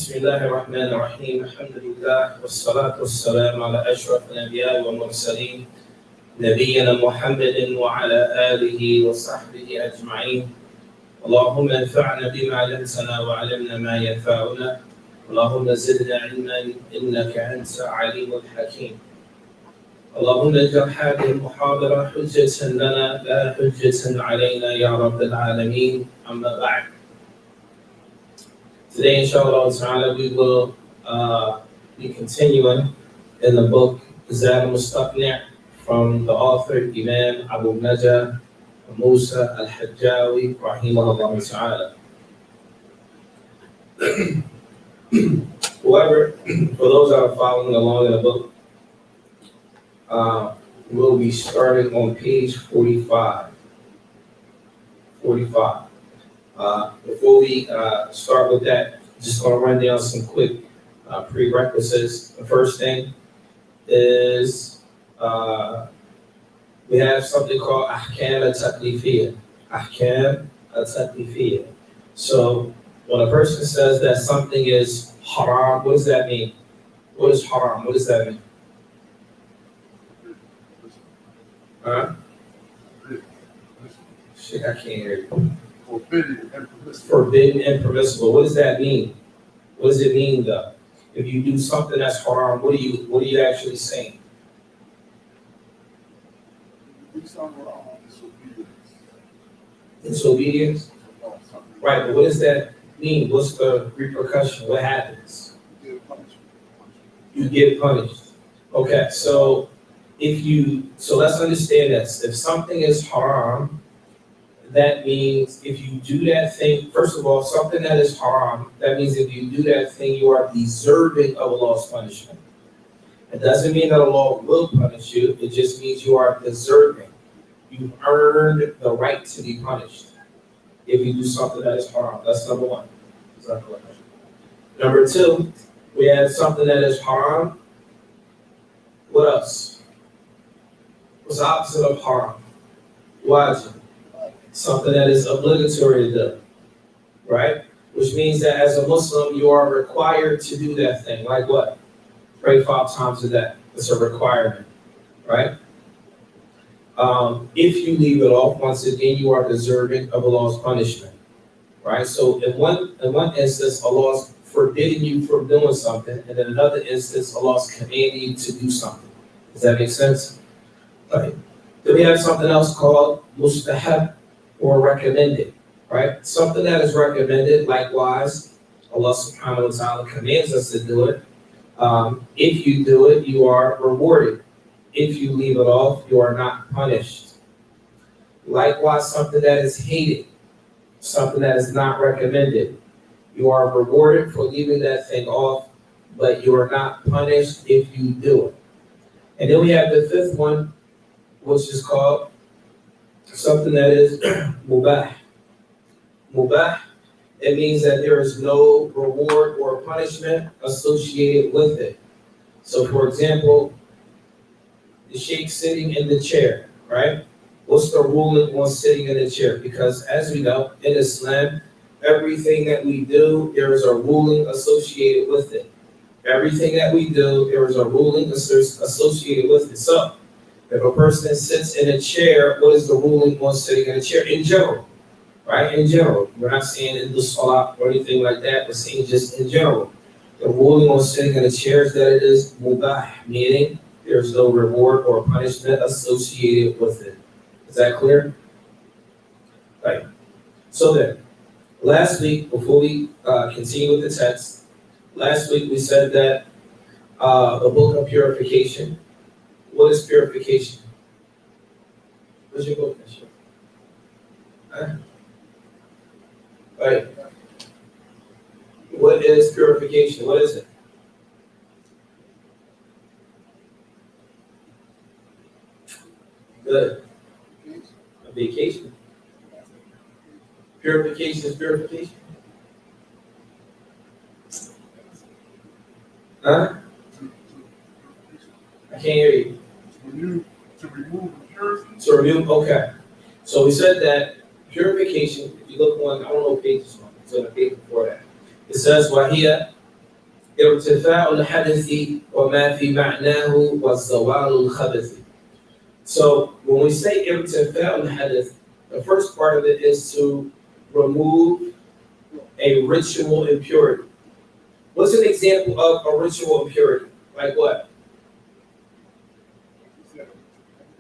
بسم الله الرحمن الرحيم الحمد لله والصلاة والسلام على أشرف الأنبياء والمرسلين نبينا محمد وعلى آله وصحبه أجمعين. اللهم انفعنا بما علمتنا وعلمنا ما ينفعنا. اللهم زدنا علما إنك أنت عليم حكيم. اللهم اجعل هذه المحاضرة حجة لنا لا حجة علينا يا رب العالمين. أما بعد. Today, inshallah ta'ala, we will be continuing in the book Zaad Al-Mustaq'ni from the author Imam Abu Najah Musa Al-Hajjawi rahimahullah ta'ala. However, for those that are following along in the book, we'll be starting on page 45. Before we start with that, just going to run down some quick prerequisites. The first thing is we have something called Ahkam Al-Taklifiyya. Ahkam Al-Taklifiyya. So when a person says that something is haram, what does that mean? What is haram? What does that mean? Shit, I can't hear you. Forbidden and permissible. What does that mean? What does it mean though? If you do something that's haram, what are you actually saying? Disobedience? Right, but what does that mean? What's the repercussion? What happens? You get punished. Okay, so let's understand this. If something is haram, that means if you do that thing, first of all, something that is haram, that means if you do that thing, you are deserving of Allah's punishment. It doesn't mean that Allah will punish you, it just means you are deserving. You've earned the right to be punished if you do something that is haram. That's number one. Number two, we have something that is haram. What else? What's the opposite of haram? Wajib. Something that is obligatory to do, right? Which means that as a Muslim, you are required to do that thing. Like what? Pray 5 times a day. It's a requirement, right? If you leave it off, once again, you are deserving of Allah's punishment, right? So in one instance, Allah's forbidding you from doing something, and in another instance, Allah's commanding you to do something. Does that make sense? Right. Then we have something else called mustahab, or recommended, right? Something that is recommended, likewise, Allah subhanahu wa ta'ala commands us to do it. If you do it, you are rewarded. If you leave it off, you are not punished. Likewise, something that is hated, something that is not recommended, you are rewarded for leaving that thing off, but you are not punished if you do it. And then we have the fifth one, which is called something that is mubah. Mubah, it means that there is no reward or punishment associated with it. So for example, the sheikh sitting in the chair, right? What's the ruling on sitting in the chair? Because as we know, in Islam, everything that we do, there is a ruling associated with it. Everything that we do, there is a ruling associated with it. So if a person sits in a chair, what is the ruling on sitting in a chair? In general, right? In general. We're not saying in the salah or anything like that. We're saying just in general. The ruling on sitting in a chair is that it is mubah, meaning there's no reward or punishment associated with it. Is that clear? Right. So then, last week, before we continue with the text, last week we said that the book of purification. What is purification? What's your book? Right. What is purification? What is it? Good. A vacation. Purification is purification. Huh? I can't hear you. To remove impurity. To remove, okay. So we said that purification, if you look on, I don't know what page it's on, it's on the page before that. It says, وَهِيَ ارتفاع الحدث وما في معناه والزوال الخبث. So when we say ارتفاع الحدث, the first part of it is to remove a ritual impurity. What's an example of a ritual impurity? Like what?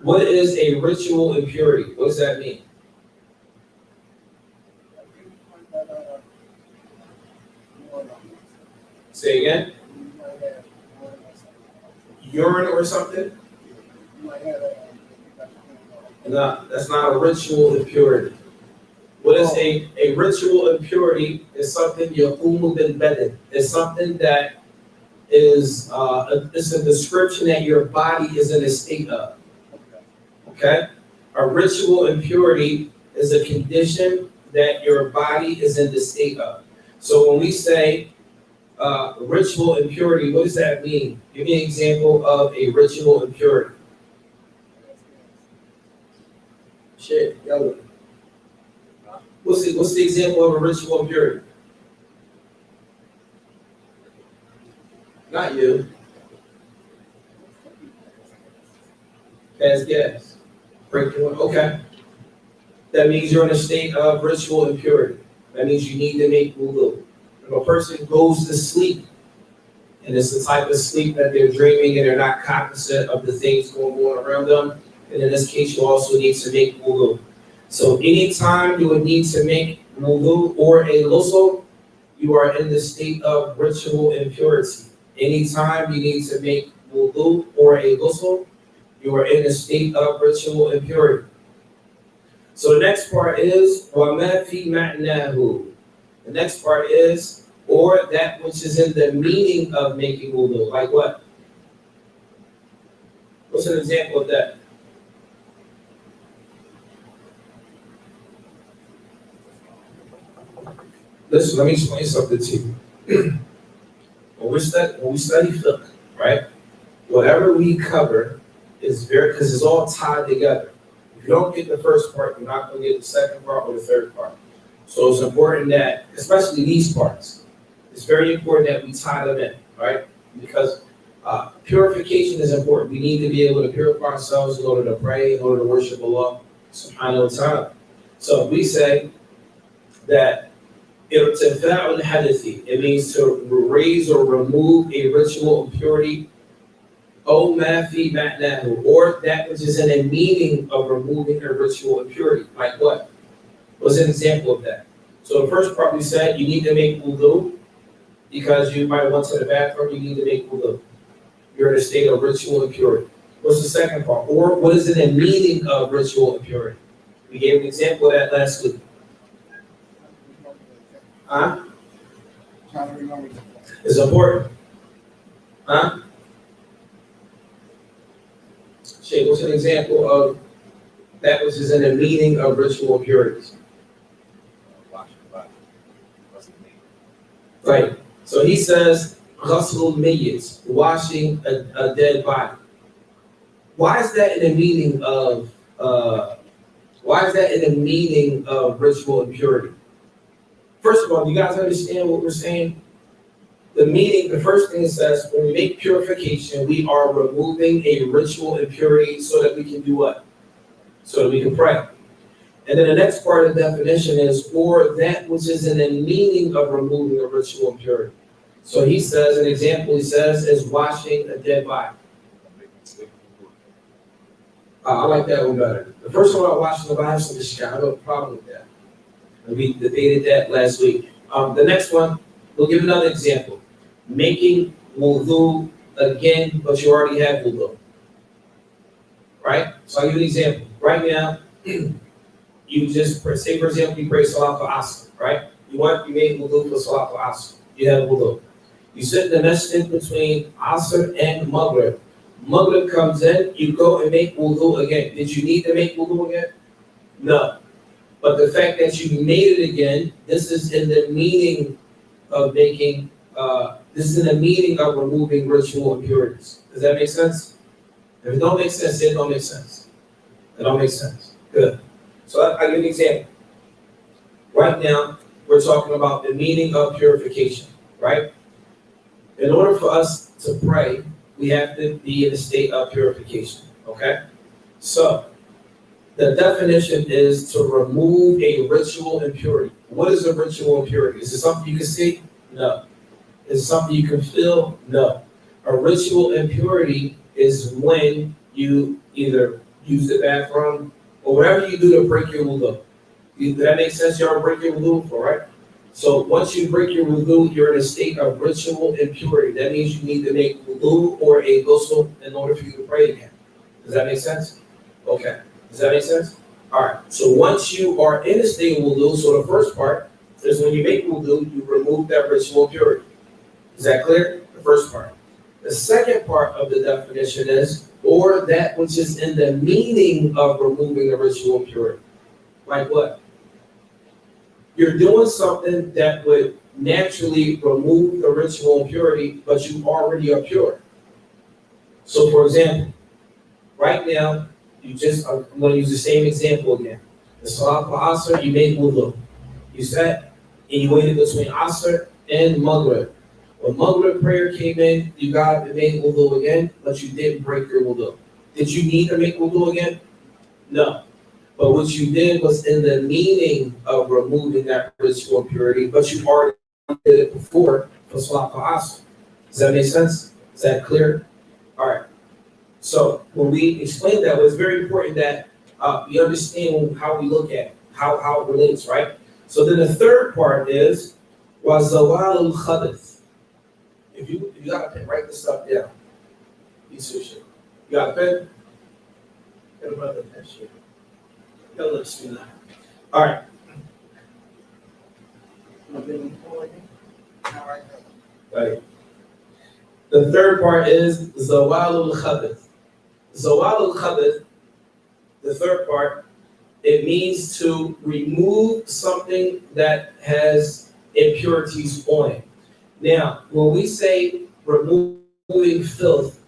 What is a ritual impurity? What does that mean? Say again? Urine or something? No, that's not a ritual impurity. What is a ritual impurity is something yaqumu bil badan. It's something that is it's a description that your body is in a state of. Okay? A ritual impurity is a condition that your body is in the state of. So when we say ritual impurity, what does that mean? Give me an example of a ritual impurity. Shit, yellow. What's the example of a ritual impurity? Not you. Pass gas. Break the one. Okay. That means you're in a state of ritual impurity. That means you need to make wudu. If a person goes to sleep, and it's the type of sleep that they're dreaming and they're not cognizant of the things going on around them, and in this case, you also need to make wudu. So anytime you would need to make wudu or a ghusl, you are in the state of ritual impurity. Anytime you need to make wudu or a ghusl, you are in a state of ritual impurity. So the next part is وَمَا فِي مَعْنَاهُ. The next part is, or that which is in the meaning of making wudu. Like what? What's an example of that? Listen, let me explain something to you. When we study fiqh, right? Whatever we cover is because it's all tied together. If you don't get the first part, you're not going to get the second part or the third part. So it's important that, especially these parts, it's very important that we tie them in, right? Because purification is important. We need to be able to purify ourselves in order to pray, in order to worship Allah subhanahu wa ta'ala. So we say that irtifa'ul hadathi, it means to raise or remove a ritual impurity, O ma fi ma'nahu, or that which is in a meaning of removing a ritual impurity. Like what? What's an example of that? So the first part we said, you need to make wudu because you might have went to the bathroom, you need to make wudu. You're in a state of ritual impurity. What's the second part? Or what is in the meaning of ritual impurity? We gave an example of that last week. Huh? It's important. Huh? Shay, what's an example of that which is in the meaning of ritual impurities? Right. So he says, ghusl mayyit, washing a dead body. Why is that in the meaning of ritual impurity? First of all, you guys understand what we're saying? The meaning, the first thing it says, when we make purification, we are removing a ritual impurity so that we can do what? So that we can pray. And then the next part of the definition is, or that which is in the meaning of removing a ritual impurity. So he says, an example he says, is washing a dead body. I like that one better. The first one about washing the body, so I have a problem with that. We debated that last week. The next one, we'll give another example. Making wudu again, but you already have wudu. Right? So I'll give you an example. Right now, you just say, for example, you pray Salat al-Asr, right? You made wudu for Salat al-Asr. You have wudu. You sit in the masjid between Asr and Maghrib. Maghrib comes in, you go and make wudu again. Did you need to make wudu again? No. But the fact that you made it again, this is in the meaning of making, this is in the meaning of removing ritual impurities. Does that make sense? If it don't make sense, it don't make sense. It don't make sense. Good. So I'll give you an example. Right now, we're talking about the meaning of purification, right? In order for us to pray, we have to be in a state of purification, okay? So, the definition is to remove a ritual impurity. What is a ritual impurity? Is it something you can see? No. Is it something you can feel? No. A ritual impurity is when you either use the bathroom or whatever you do to break your wudu. That makes sense? You already break your wudu before, right? So once you break your wudu, you're in a state of ritual impurity. That means you need to make wudu or a ghusl in order for you to pray again. Does that make sense? Okay. Does that make sense? All right. So once you are in a state of wudu, so the first part is when you make wudu, you remove that ritual impurity. Is that clear? The first part. The second part of the definition is, or that which is in the meaning of removing the ritual impurity. Like what? You're doing something that would naturally remove the ritual impurity, but you already are pure. So for example, right now, I'm going to use the same example again. The Salat al-Asr, you made wudu. You sat and you waited between Asr and Maghrib. When Maghrib prayer came in, you got up and made wudu again, but you didn't break your wudu. Did you need to make wudu again? No. But what you did was in the meaning of removing that ritual impurity, but you already did it before for Salat al-Asr. Does that make sense? Is that clear? All right. So when we explain that, it's very important that you understand how we look at it, how it relates, right? So then the third part is وَزَوَالُ الْخَبَثِ. If you got a pen, write this stuff down. You got a pen? Get another pen. Got a little screen. All right. Right. The third part is Zawal al-Khabath. Zawal al-Khabath, the third part, it means to remove something that has impurities on it. Now, when we say removing filth,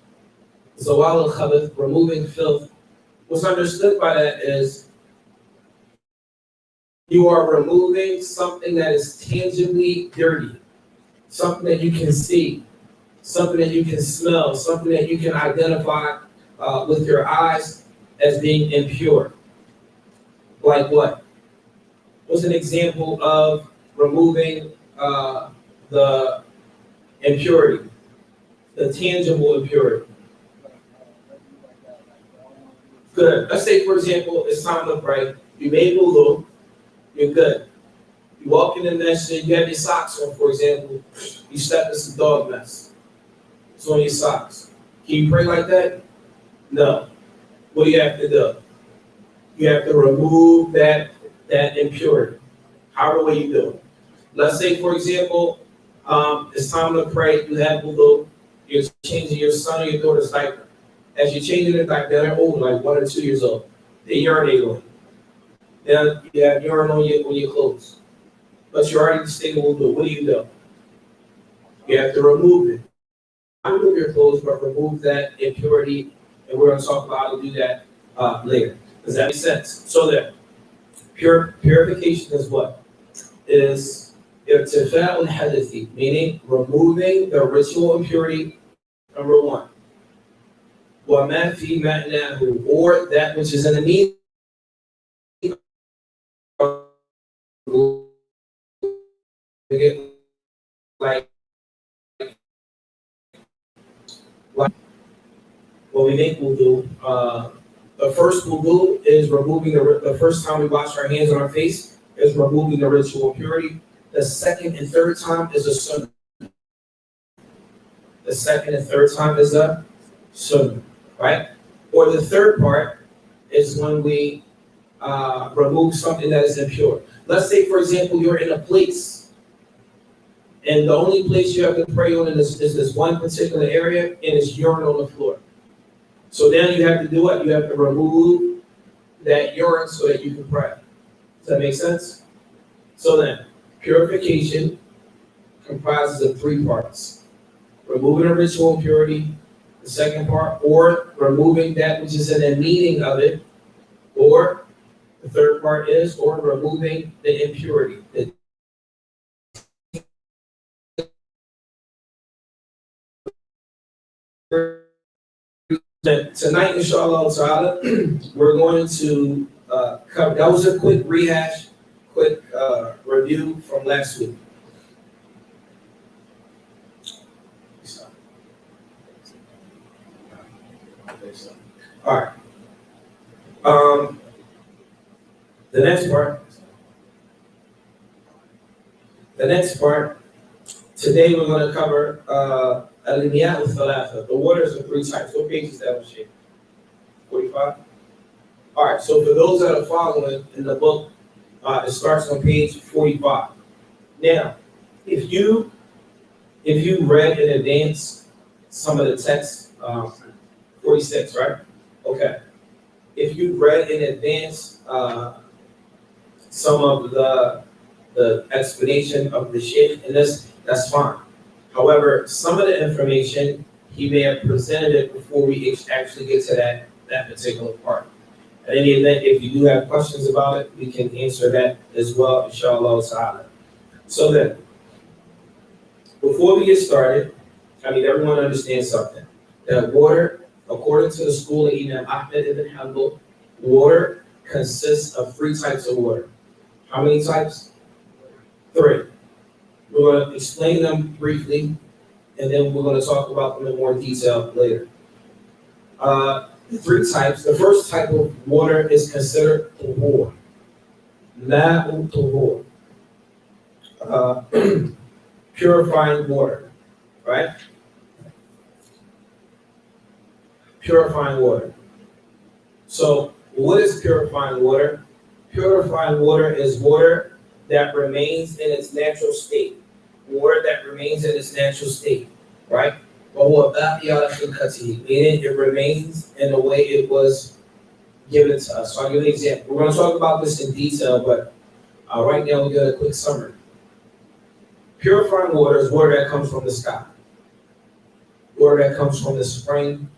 Zawal al-Khabath, removing filth, what's understood by that is you are removing something that is tangibly dirty, something that you can see, something that you can smell, something that you can identify with your eyes as being impure. Like what? What's an example of removing the impurity, the tangible impurity? Good. Let's say, for example, it's time to pray. You made wudu, you're good. You walk in the masjid, you have your socks on, for example. You step in some dog mess. It's on your socks. Can you pray like that? No. What do you have to do? You have to remove that impurity. However way you do it. Let's say, for example, it's time to pray. You have wudu. You're changing your son or your daughter's diaper. As you're changing the diaper, they're old, like 1 or 2 years old. They urinate on you. Then you have urine on your clothes. But you're already staying wudu. What do? You have to remove it. Not remove your clothes, but remove that impurity. And we're going to talk about how to do that later. Does that make sense? So that purification is what? Is irtifa'ul hadathi, meaning removing the ritual impurity, number one. وَمَا فِي مَعْنَاهُ, or that which is in the meaning of like when we make wudu, the first wudu is removing the first time we wash our hands and our face is removing the ritual impurity. The second and third time is a sunnah. The second and third time is a sunnah, right? Or the third part is when we remove something that is impure. Let's say, for example, you're in a place and the only place you have to pray on is this one particular area and it's urine on the floor. So then you have to do what? You have to remove that urine so that you can pray. Does that make sense? So then, purification comprises of 3 parts. Removing the ritual impurity, the second part, or removing that which is in the meaning of it, or the third part is, or removing the impurity, the Tonight, inshallah ta'ala, we're going to cover, that was a quick rehash, quick review from last week. All right. The next part, today we're going to cover Al-Thamaraat. The waters of three types. What page is that on, Sheikh? 45? All right, so for those that are following in the book, it starts on page 45. Now, if you read in advance some of the text, 46, right? Okay. If you read in advance some of the explanation of the Sheikh in this, that's fine. However, some of the information, he may have presented it before we actually get to that particular part. In any event, if you do have questions about it, we can answer that as well, inshallah ta'ala. So then, before we get started, I need everyone to understand something. That water, according to the school of Imam Ahmed ibn Hanbal, water consists of three types of water. How many types? 3. We're going to explain them briefly, and then we're going to talk about them in more detail later. The 3 types. The first type of water is considered tahur. Ma'u tahur. Purifying water, right? Purifying water. So, what is purifying water? Purifying water is water that remains in its natural state. Water that remains in its natural state, right? Meaning it remains in the way it was given to us. So I'll give you an example. We're going to talk about this in detail, but right now we'll get a quick summary. Purifying water is water that comes from the sky. Water that comes from the spring,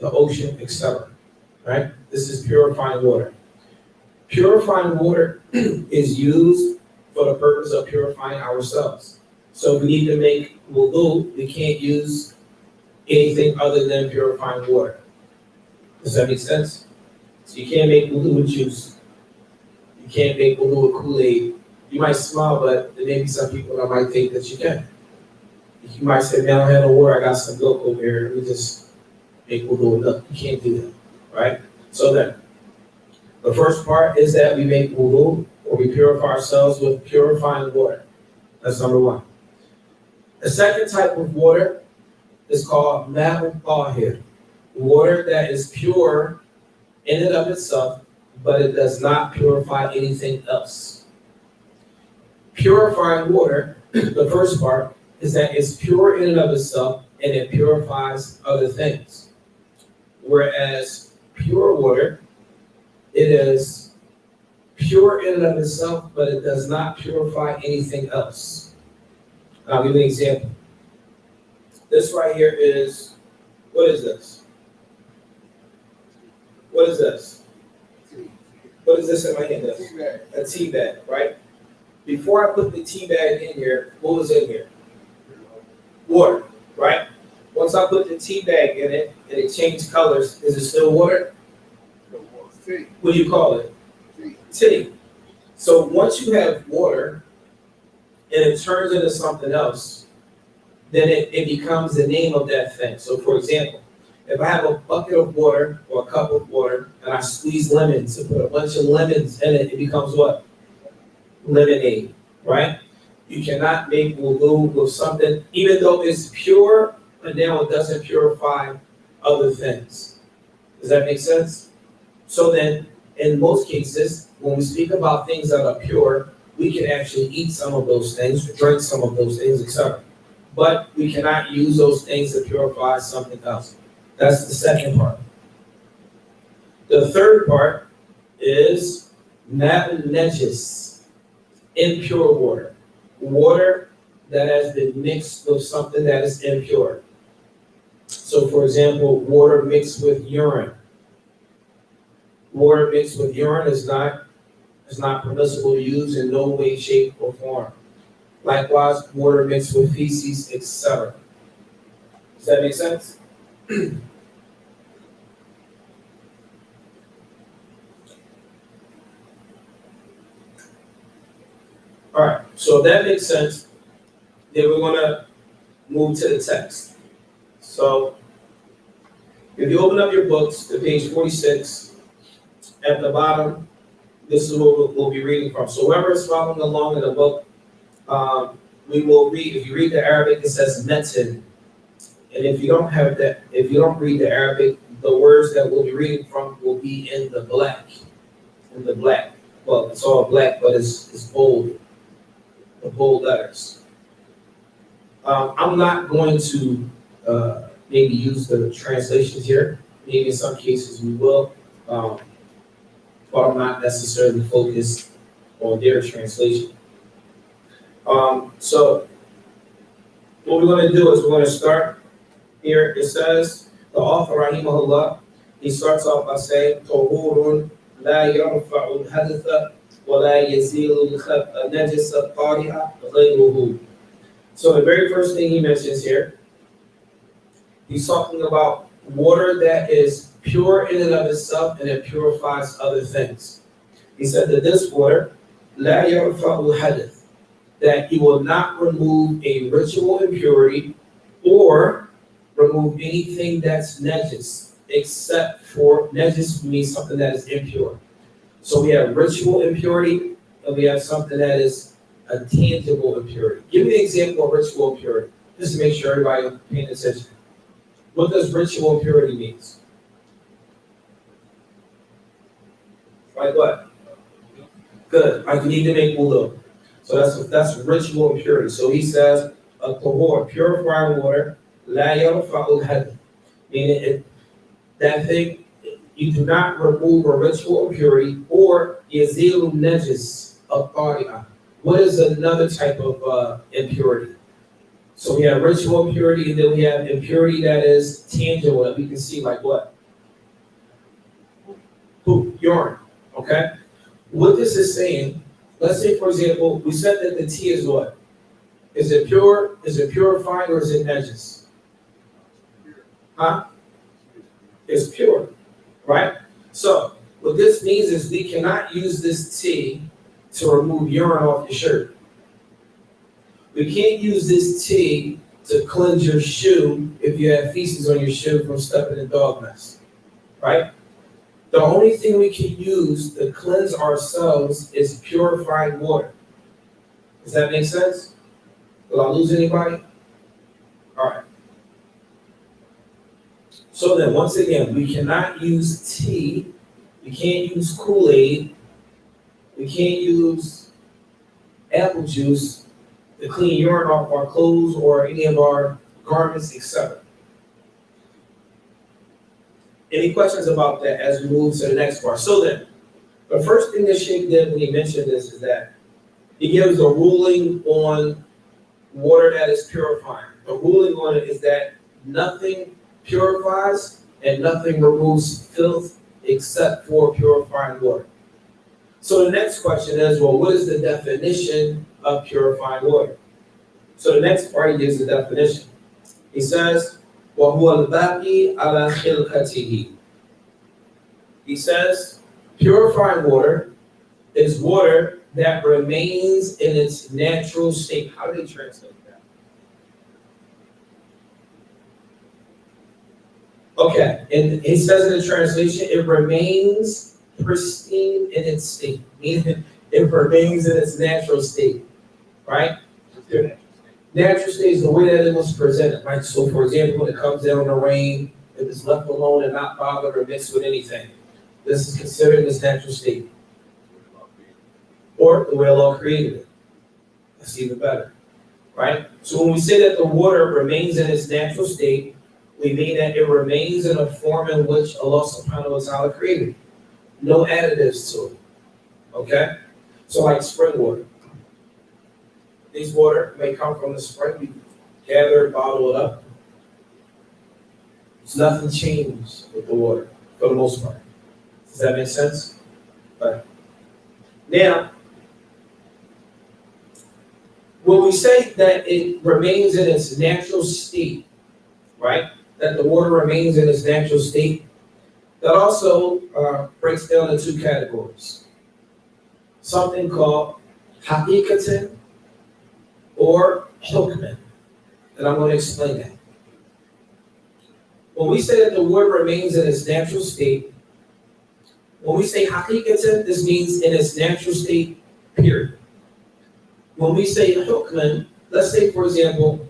the ocean, etc. Right? This is purifying water. Purifying water is used for the purpose of purifying ourselves. So if we need to make wudu, we can't use anything other than purifying water. Does that make sense? So you can't make wudu with juice. You can't make wudu with Kool-Aid. You might smile, but there may be some people that might think that you can. You might say, man, I don't have no water, I got some milk over here, let me just make wudu with milk. You can't do that, right? So then, the first part is that we make wudu, or we purify ourselves with purifying water. That's number 1. The second type of water is called ma'u tahir, water that is pure in and of itself, but it does not purify anything else. Purifying water, the first part, is that it's pure in and of itself, and it purifies other things. Whereas pure water, it is pure in and of itself, but it does not purify anything else. I'll give you an example. This right here is, what is this? What is this? What is this in my hand? A tea bag, right? Before I put the tea bag in here, what was in here? Water, right? Once I put the tea bag in it and it changed colors, is it still water? What do you call it? Tea. So once you have water and it turns into something else, then it becomes the name of that thing. So for example, if I have a bucket of water or a cup of water and I squeeze lemons and put a bunch of lemons in it, it becomes what? Lemonade, right? You cannot make wudu with something, even though it's pure, but now it doesn't purify other things. Does that make sense? So then, in most cases, when we speak about things that are pure, we can actually eat some of those things, drink some of those things, etc. But we cannot use those things to purify something else. That's the second part. The third part is ma'un najis, impure water. Water that has been mixed with something that is impure. So for example, water mixed with urine. Water mixed with urine is not permissible to use in no way, shape, or form. Likewise, water mixed with feces, etc. Does that make sense? All right, so if that makes sense, then we're gonna move to the text. So if you open up your books to page 46, at the bottom, this is what we'll be reading from. So whoever is following along in the book, we will read, if you read the Arabic, it says metin. And if you don't have that, if you don't read the Arabic, the words that we'll be reading from will be in the black. In the black. Well, it's all black, but it's bold. The bold letters. I'm not going to maybe use the translations here. Maybe in some cases we will. But I'm not necessarily focused on their translation. So what we're going to do is we're going to start here. It says, the author, rahimahullah, he starts off by saying, طهور لا يرفع الحدث ولا يزيل النجس الطارئ غيره. So the very first thing he mentions here, he's talking about water that is pure in and of itself and it purifies other things. He said that this water, لا يرفع الحدث, that he will not remove a ritual impurity or remove anything that's najis, except for najis means something that is impure. So we have ritual impurity and we have something that is a tangible impurity. Give me an example of ritual impurity, just to make sure everybody paying attention. What does ritual impurity mean? Like what? Good. Like you need to make wudu. So that's ritual impurity. So he says, a tahor, purifying water, la yarfa'ul hadath, meaning that thing, you do not remove a ritual impurity, or yazilu najis al-tari'ah. What is another type of impurity? So we have ritual impurity, and then we have impurity that is tangible, that we can see, like what? Poop, urine, okay? What this is saying, let's say, for example, we said that the tea is what? Is it pure? Is it purified, or is it najis? Huh? It's pure, right? So what this means is we cannot use this tea to remove urine off your shirt. We can't use this tea to cleanse your shoe if you have feces on your shoe from stepping in dog mess, right? The only thing we can use to cleanse ourselves is purifying water. Does that make sense? Will I lose anybody? All right. So then, once again, we cannot use tea, we can't use Kool-Aid, we can't use apple juice to clean urine off our clothes or any of our garments, etc. Any questions about that as we move to the next part? So then, the first thing that Sheikh did when he mentioned this is that he gives a ruling on water that is purifying. The ruling on it is that nothing purifies and nothing removes filth except for purifying water. So the next question is, well, what is the definition of purifying water? So the next part, he gives the definition. He says, وَهُوَ الْبَاقِي عَلَى خِلْقَتِهِ. He says, purifying water is water that remains in its natural state. How do they translate that? Okay, and he says in the translation, it remains pristine in its state, meaning it remains in its natural state, right? Natural state is the way that it was presented, right? So for example, when it comes down in the rain, if it's left alone and not bothered or mixed with anything, this is considered its natural state. Or the way Allah created it. That's even better, right? So when we say that the water remains in its natural state, we mean that it remains in a form in which Allah subhanahu wa ta'ala created. No additives to it, okay? So like spring water. This water may come from the spring, we gather it, bottle it up. There's nothing changed with the water, for the most part. Does that make sense? Right. Now, when we say that it remains in its natural state, right? that the water remains in its natural state. That also breaks down into two categories. Something called haqiqatan or hukman. And I'm going to explain that. When we say that the water remains in its natural state, when we say haqiqatan, this means in its natural state, period. When we say hukman, let's say, for example,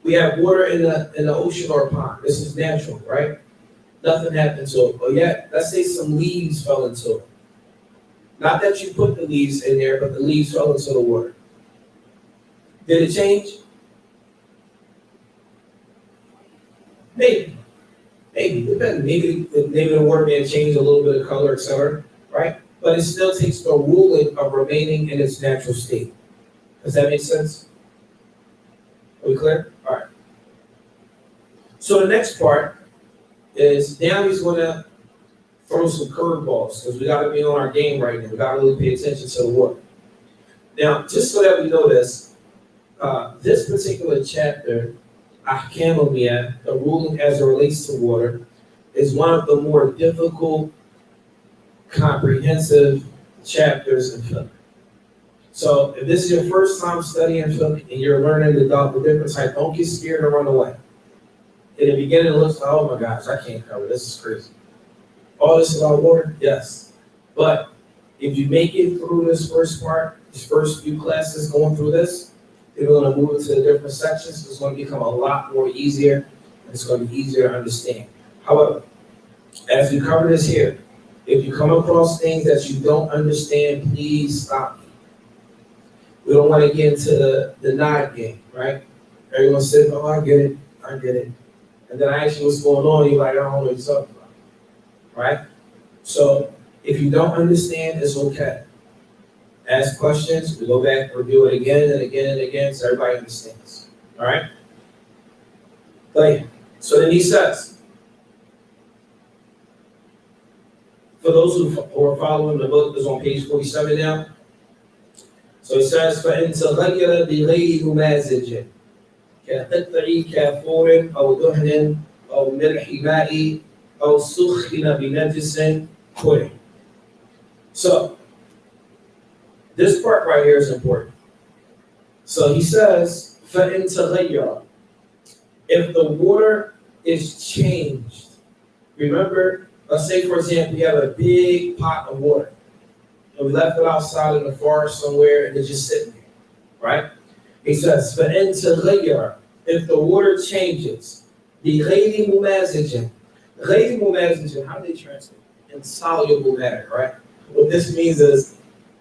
we have water in the ocean or a pond. This is natural, right? Nothing happened to it. But yet, let's say some leaves fell into it. Not that you put the leaves in there, but the leaves fell into the water. Did it change? Maybe. Maybe. Depends. Maybe the water may have changed a little bit of color, etc. Right? But it still takes the ruling of remaining in its natural state. Does that make sense? Are we clear? All right. So the next part is now he's going to throw some curveballs because we got to be on our game right now. We got to really pay attention to the water. Now, just so that we know this particular chapter, Ahkam al-Miyah, the ruling as it relates to water, is one of the more difficult, comprehensive chapters in fiqh. So if this is your first time studying fiqh and you're learning the different types, don't get scared and run away. In the beginning, it looks like, oh my gosh, I can't cover this. Is crazy. All this about water, yes. But if you make it through this first part, these first few classes going through this, then we're going to move into the different sections. It's going to become a lot more easier. And it's going to be easier to understand. However, as we cover this here, if you come across things that you don't understand, please stop me. We don't want to get into the nod game, right? Everyone says, oh, I get it. And then I ask you what's going on, you're like, I don't know what you're talking about, right? So if you don't understand, it's okay. Ask questions, we go back and review it again and again and again so everybody understands, all right? So then he says, for those who are following the book, is on page 47 now. So it says, فَإِن تَغَيَّرَ بِغَيْرِ مُمَازِجٍ كَقِطْعِ كَافُورٍ أَوْ دُهْنٍ أَوْ مِلْحِ مَاءٍ أَوْ سُخِّنَ بِنَجِسٍ كُلٍ. So this part right here is important. So he says, فَإِن تَغَيَّرَ, if the water is changed, remember, let's say for example, you have a big pot of water, and we left it outside in the forest somewhere, and it's just sitting there, right? He says, فَإِن تَغَيَّرَ, if the water changes, بِغَيْرِ مُمَازِجٍ, غَيْرِ مُمَازِجٍ, how do they translate? Insoluble matter, right? What this means is,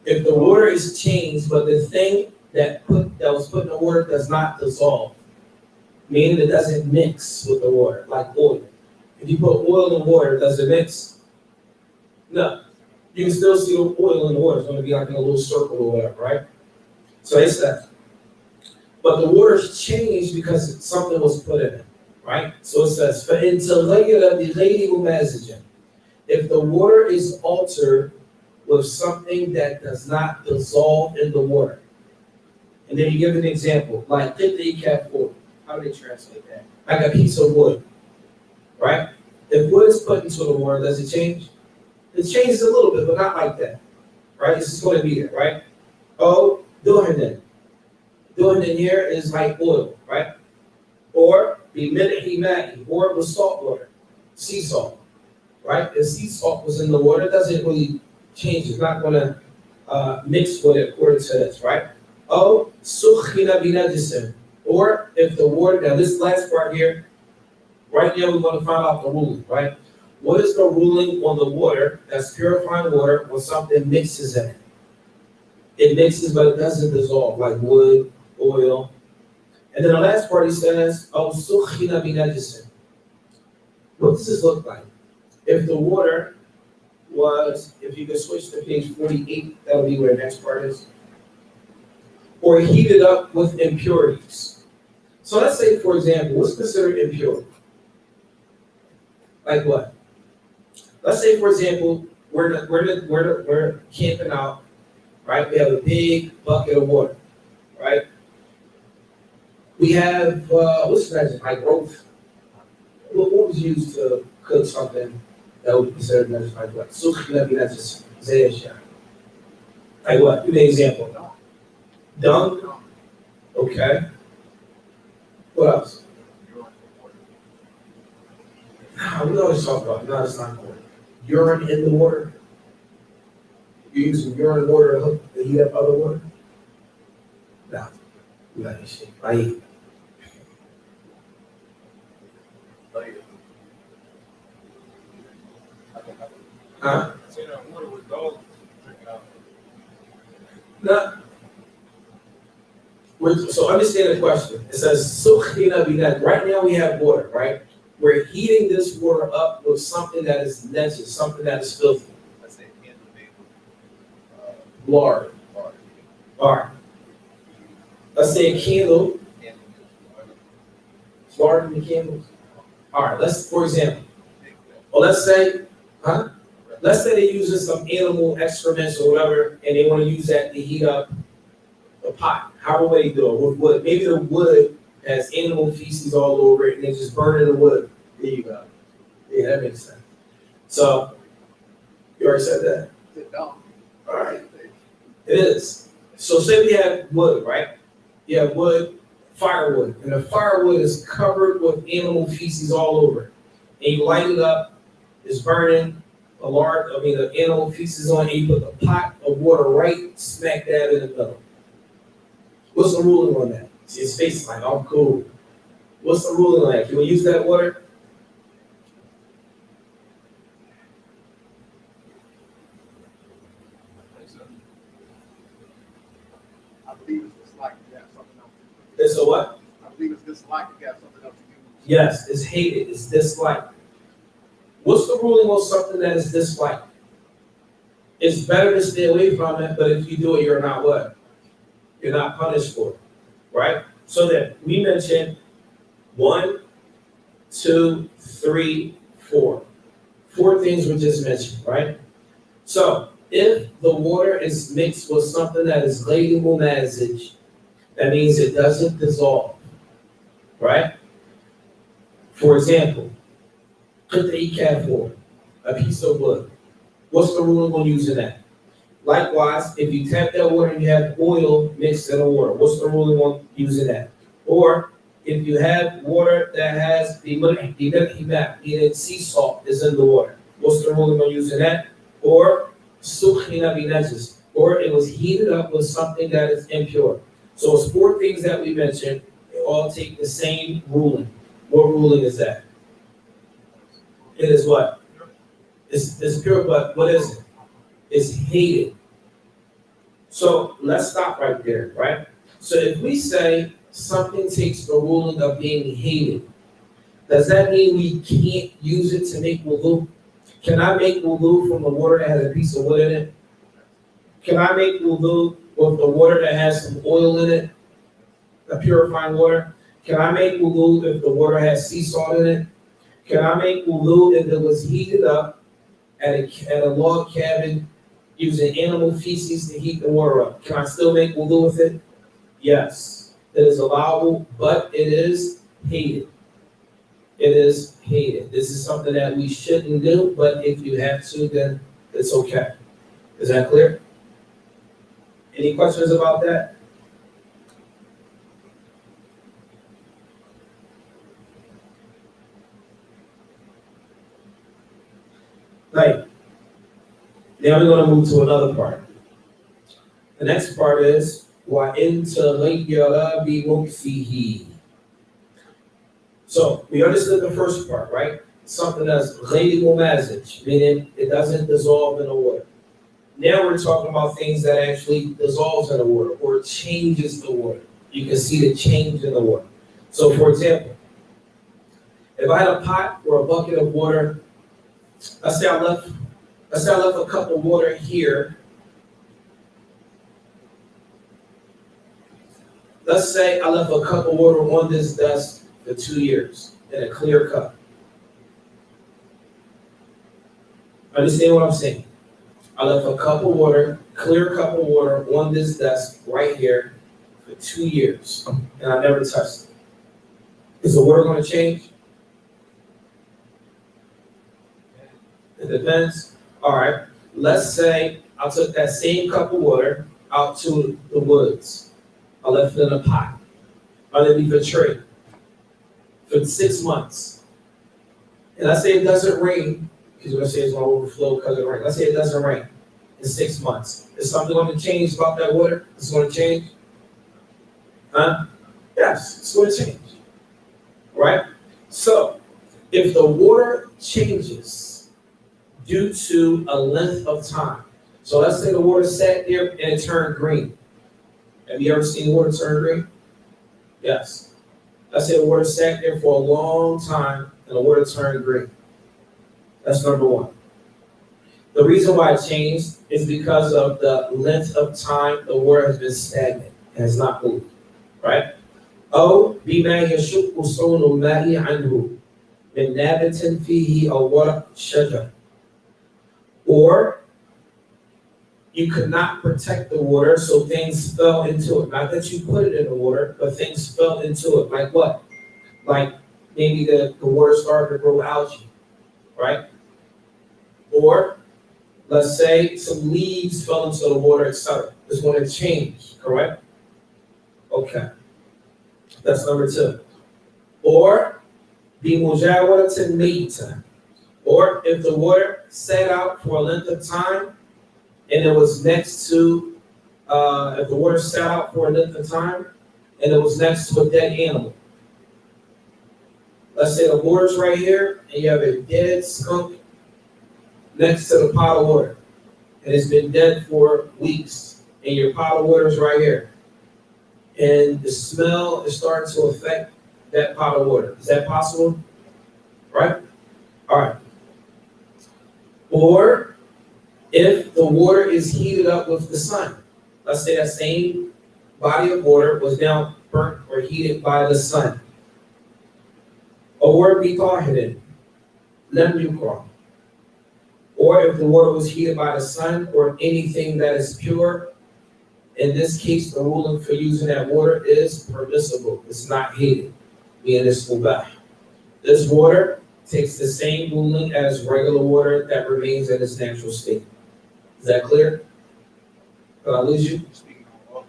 if the water is changed, but the thing that was put in the water does not dissolve, meaning it doesn't mix with the water, like oil. If you put oil in water, does it mix? No. You can still see oil in the water. It's going to be like in a little circle or whatever, right? So it's that. But the water's changed because something was put in it, right? So it says, فَإِن تَغَيَّرَ بِغَيْرِ مُمَازِجٍ, if the water is altered with something that does not dissolve in the water. And then you give an example, like قِطْعِ كَافُورٍ. How do they translate that? Like a piece of wood, right? If wood is put into the water, does it change? It changes a little bit, but not like that, right? This is going to be there, right? Oh, duhnan. Duhnan here is like oil, right? Or the milhi ma'i, or with salt water, sea salt, right? If sea salt was in the water, it doesn't really change. It's not going to mix with it according to this, right? Oh, sukhina binajisin. Or if the water, now this last part here, right now we want to find out the ruling, right? What is the ruling on the water that's purifying water when something mixes in it? It mixes, but it doesn't dissolve, like wood, oil. And then the last part he says, "Oh, sukhina binajisin." What does this look like? If the water was, if you could switch to page 48, that'll be where the next part is. Or heated up with impurities. So let's say, for example, what's considered impure? Like what? Let's say, for example, we're camping out, right? We have a big bucket of water, right? We have, what's the next, like growth? What was used to cook something that would be considered najis like what? Sukhina bi najis, zayasha. Like what? Give me an example. Dung? Okay. What else? Nah, we always talk about, no, it's not corn. Urine in the water? You're using urine water to heat up other water? No, we got this shit. I eat. Huh? No. So understand the question. It says, "Sukhina binat." Right now we have water, right? We're heating this water up with something that is natural, something that is filthy. Let's say candle made with Lard. All right. Let's say a candle. It's lard in the candles. All right. Let's, for example, or let's say, huh? Let's say they're using some animal excrements or whatever, and they want to use that to heat up the pot. How would they do it? With wood. Maybe the wood has animal feces all over it, and they just burn in the wood. There you go. Yeah, that makes sense. So, you already said that? All right. It is. So say we have wood, right? You have wood, firewood, and the firewood is covered with animal feces all over it. And you light it up, it's burning, the animal feces on it, you put the pot of water right smack dab in the middle. What's the ruling on that? See his face is like, oh, cool. What's the ruling on that? Can we use that water? I believe it's just like you have something else. It's a what? I believe it's just like you have something else to use. Yes, it's hated, it's disliked. What's the ruling on something that is disliked? It's better to stay away from it, but if you do it, you're not what? You're not punished for it, right? So then we mentioned 1, 2, 3, 4. 4 things we just mentioned, right? So if the water is mixed with something that is ghayru mumazij, that means it doesn't dissolve, right? For example, a piece of wood. What's the ruling on using that? Likewise, if you tap that water and you have oil mixed in the water, what's the ruling on using that? Or if you have water that has the meaning sea salt is in the water, what's the ruling on using that? Or sukhina bi najis, or it was heated up with something that is impure. So it's 4 things that we mentioned. They all take the same ruling. What ruling is that? It is what? It's pure, but what is it? It's hated. So let's stop right there, right? So if we say something takes the ruling of being hated, does that mean we can't use it to make wudu? Can I make wudu from the water that has a piece of wood in it? Can I make wudu with the water that has some oil in it? The purifying water? Can I make wudu if the water has sea salt in it? Can I make wudu if it was heated up at a log cabin using animal feces to heat the water up? Can I still make wudu with it? Yes, it is allowable, but it is hated. It is hated. This is something that we shouldn't do, but if you have to, then it's okay. Is that clear? Any questions about that? Right. Now we're going to move to another part. The next part is وَإِن تَغَيَّرَ بِمُكْفِهِ. So we understood the first part, right? Something that's ghayru mumazij, meaning it doesn't dissolve in the water. Now we're talking about things that actually dissolves in the water or changes the water. You can see the change in the water. So for example, if I had a pot or a bucket of water, let's say I left a cup of water here. Let's say I left a cup of water on this desk for 2 years in a clear cup. Understand what I'm saying? I left a cup of water, clear cup of water on this desk right here for 2 years, and I never touched it. Is the water gonna change? It depends. All right, let's say I took that same cup of water out to the woods. I left it in a pot underneath a tree for 6 months. And let's say it doesn't rain, because you're gonna say it's gonna overflow because of the rain. Let's say it doesn't rain in 6 months. Is something gonna change about that water? It's gonna change? Huh? Yes, it's gonna change. Right? So, if the water changes due to a length of time, so let's say the water sat there and it turned green. Have you ever seen water turn green? Yes. Let's say the water sat there for a long time and the water turned green. That's number one. The reason why it changed is because of the length of time the water has been stagnant and has not moved. Right? أو بما يشق صون الماء عنه من نابت فيه أو ورق شجر. Or you could not protect the water, so things fell into it. Not that you put it in the water, but things fell into it. Like what? Like maybe the water started to grow algae, right? Or let's say some leaves fell into the water, etc. It's going to change, correct? Okay. That's number two. Or بمجاورة الميتة. Or if the water sat out for a length of time and it was next to, if the water sat out for a length of time and it was next to a dead animal. Let's say the water's right here and you have a dead skunk next to the pot of water. And it's been dead for weeks and your pot of water is right here. And the smell is starting to affect that pot of water. Is that possible? Right? All right. Or if the water is heated up with the sun. Let's say that same body of water was now burnt or heated by the sun. Or بطاهر لم يكره. Or if the water was heated by the sun or anything that is pure. In this case, the ruling for using that water is permissible. It's not hated, meaning it's mubah. This water takes the same ruling as regular water that remains in its natural state. Is that clear? Did I lose you? Speaking on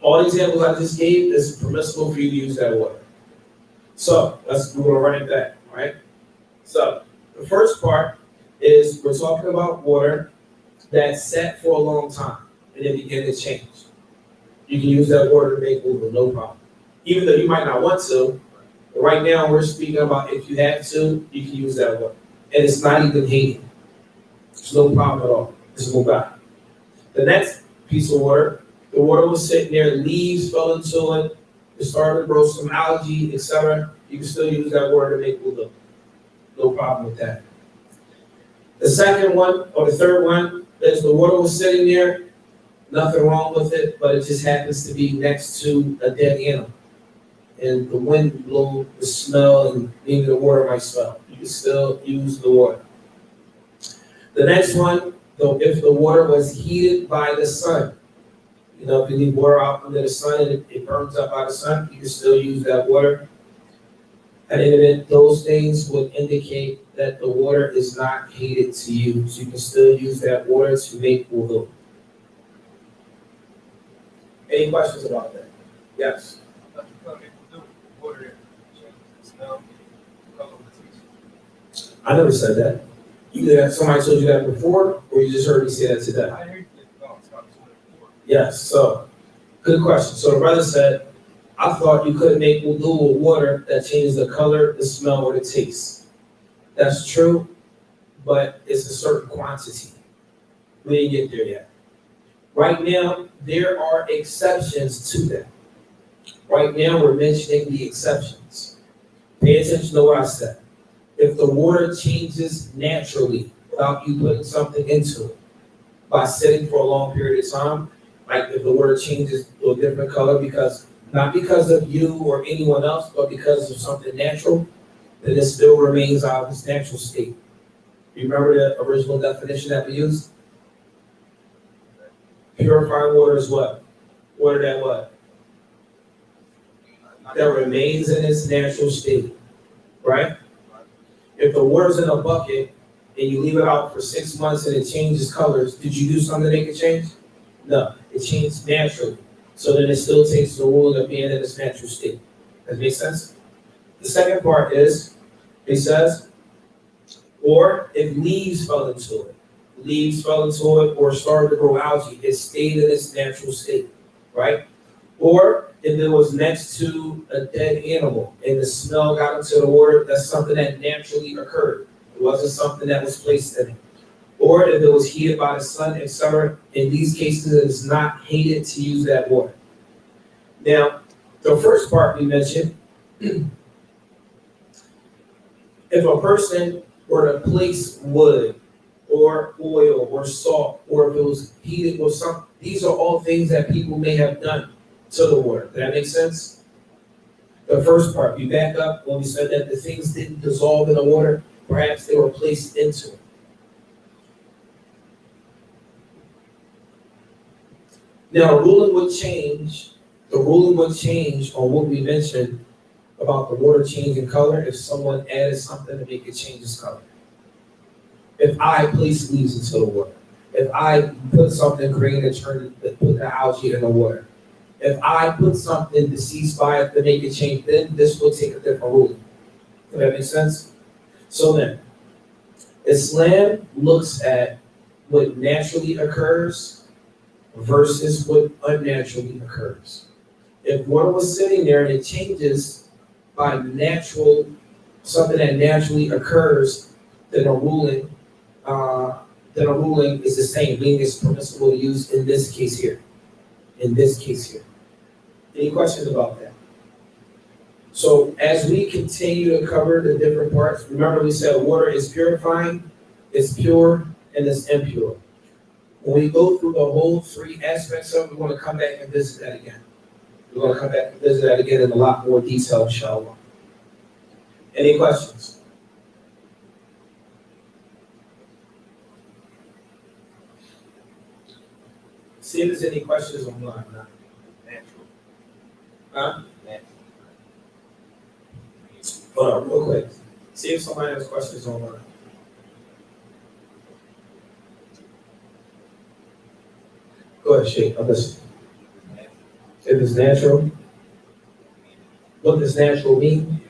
All the examples I just gave is permissible for you to use that water. So we're gonna run it back, all right? So the first part is we're talking about water that sat for a long time and it began to change. You can use that water to make wudu, no problem. Even though you might not want to, but right now we're speaking about if you have to, you can use that water. And it's not even hated. There's no problem at all. It's mubah. The next piece of water, the water was sitting there, leaves fell into it, it started to grow some algae, etc. You can still use that water to make wudu. No problem with that. The second one, or the third one, is the water was sitting there, nothing wrong with it, but it just happens to be next to a dead animal. And the wind blew the smell, and maybe the water might smell. You can still use the water. The next one, though, if the water was heated by the sun, you know, if you leave water out under the sun and it burns up by the sun, you can still use that water. And then those things would indicate that the water is not hated to use. You can still use that water to make wudu. Any questions about that? Yes. I never said that. Either somebody told you that before, or you just heard me say that today. I heard that. Yes. So, good question. So the brother said, I thought you couldn't make wudu with water that changes the color, the smell, or the taste. That's true, but it's a certain quantity. We didn't get there yet. Right now, there are exceptions to that. Right now, we're mentioning the exceptions. Pay attention to what I said. If the water changes naturally without you putting something into it, by sitting for a long period of time, like if the water changes to a different color not because of you or anyone else, but because of something natural, then it still remains out of its natural state. You remember the original definition that we used? Purified water is what? Water that what? That remains in its natural state, right? If the water's in a bucket and you leave it out for 6 months and it changes colors, did you do something to make it change? No, it changed naturally. So then it still takes the ruling of being in its natural state. That makes sense? The second part is, it says, or if leaves fell into it. Leaves fell into it or started to grow algae, it stayed in its natural state, right? Or if it was next to a dead animal and the smell got into the water, that's something that naturally occurred. It wasn't something that was placed in it. Or if it was heated by the sun, etc. In these cases, it is not hated to use that water. Now, the first part we mentioned, if a person were to place wood or oil or salt, or if it was heated or something, these are all things that people may have done to the water. Does that make sense? The first part, we back up when we said that the things didn't dissolve in the water, perhaps they were placed into it. Now, the ruling would change on what we mentioned about the water changing color if someone added something to make it change its color. If I place leaves into the water, if I put something green and put the algae in the water, if I put something deceased by it to make it change, then this will take a different ruling. Does that make sense? So then, Islam looks at what naturally occurs versus what unnaturally occurs. If water was sitting there and it changes by something that naturally occurs, then a ruling is the same, meaning it's permissible to use in this case here. In this case here. Any questions about that? So as we continue to cover the different parts, remember we said water is purifying, it's pure, and it's impure. When we go through the whole three aspects of it, we're going to come back and visit that again. We're going to come back and visit that again in a lot more detail, inshallah. Any questions? See if there's any questions online. Natural. Huh? Natural. Hold on, real quick. See if somebody has questions online. Go ahead, Sheikh. I'm listening. If it's natural, what does natural mean?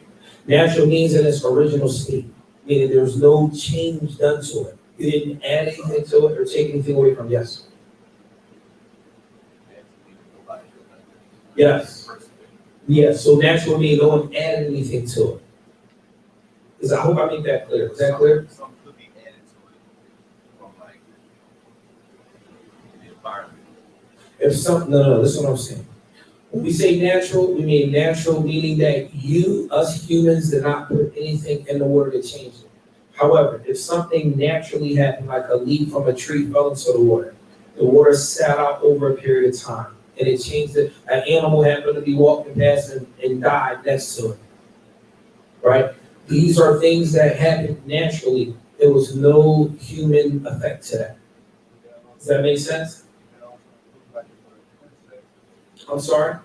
Natural means in its original state, meaning there's no change done to it. You didn't add anything to it or take anything away from it. Yes. Yes. Yes. So natural means no one added anything to it. I hope I make that clear. Is that clear? Some could be added to it from like the environment. No, listen what I'm saying. When we say natural, we mean natural meaning that us humans, did not put anything in the water to change it. However, if something naturally happened, like a leaf from a tree fell into the water sat out over a period of time, and it changed it. An animal happened to be walking past and died next to it, right? These are things that happened naturally. There was no human effect to that. Does that make sense? I'm sorry?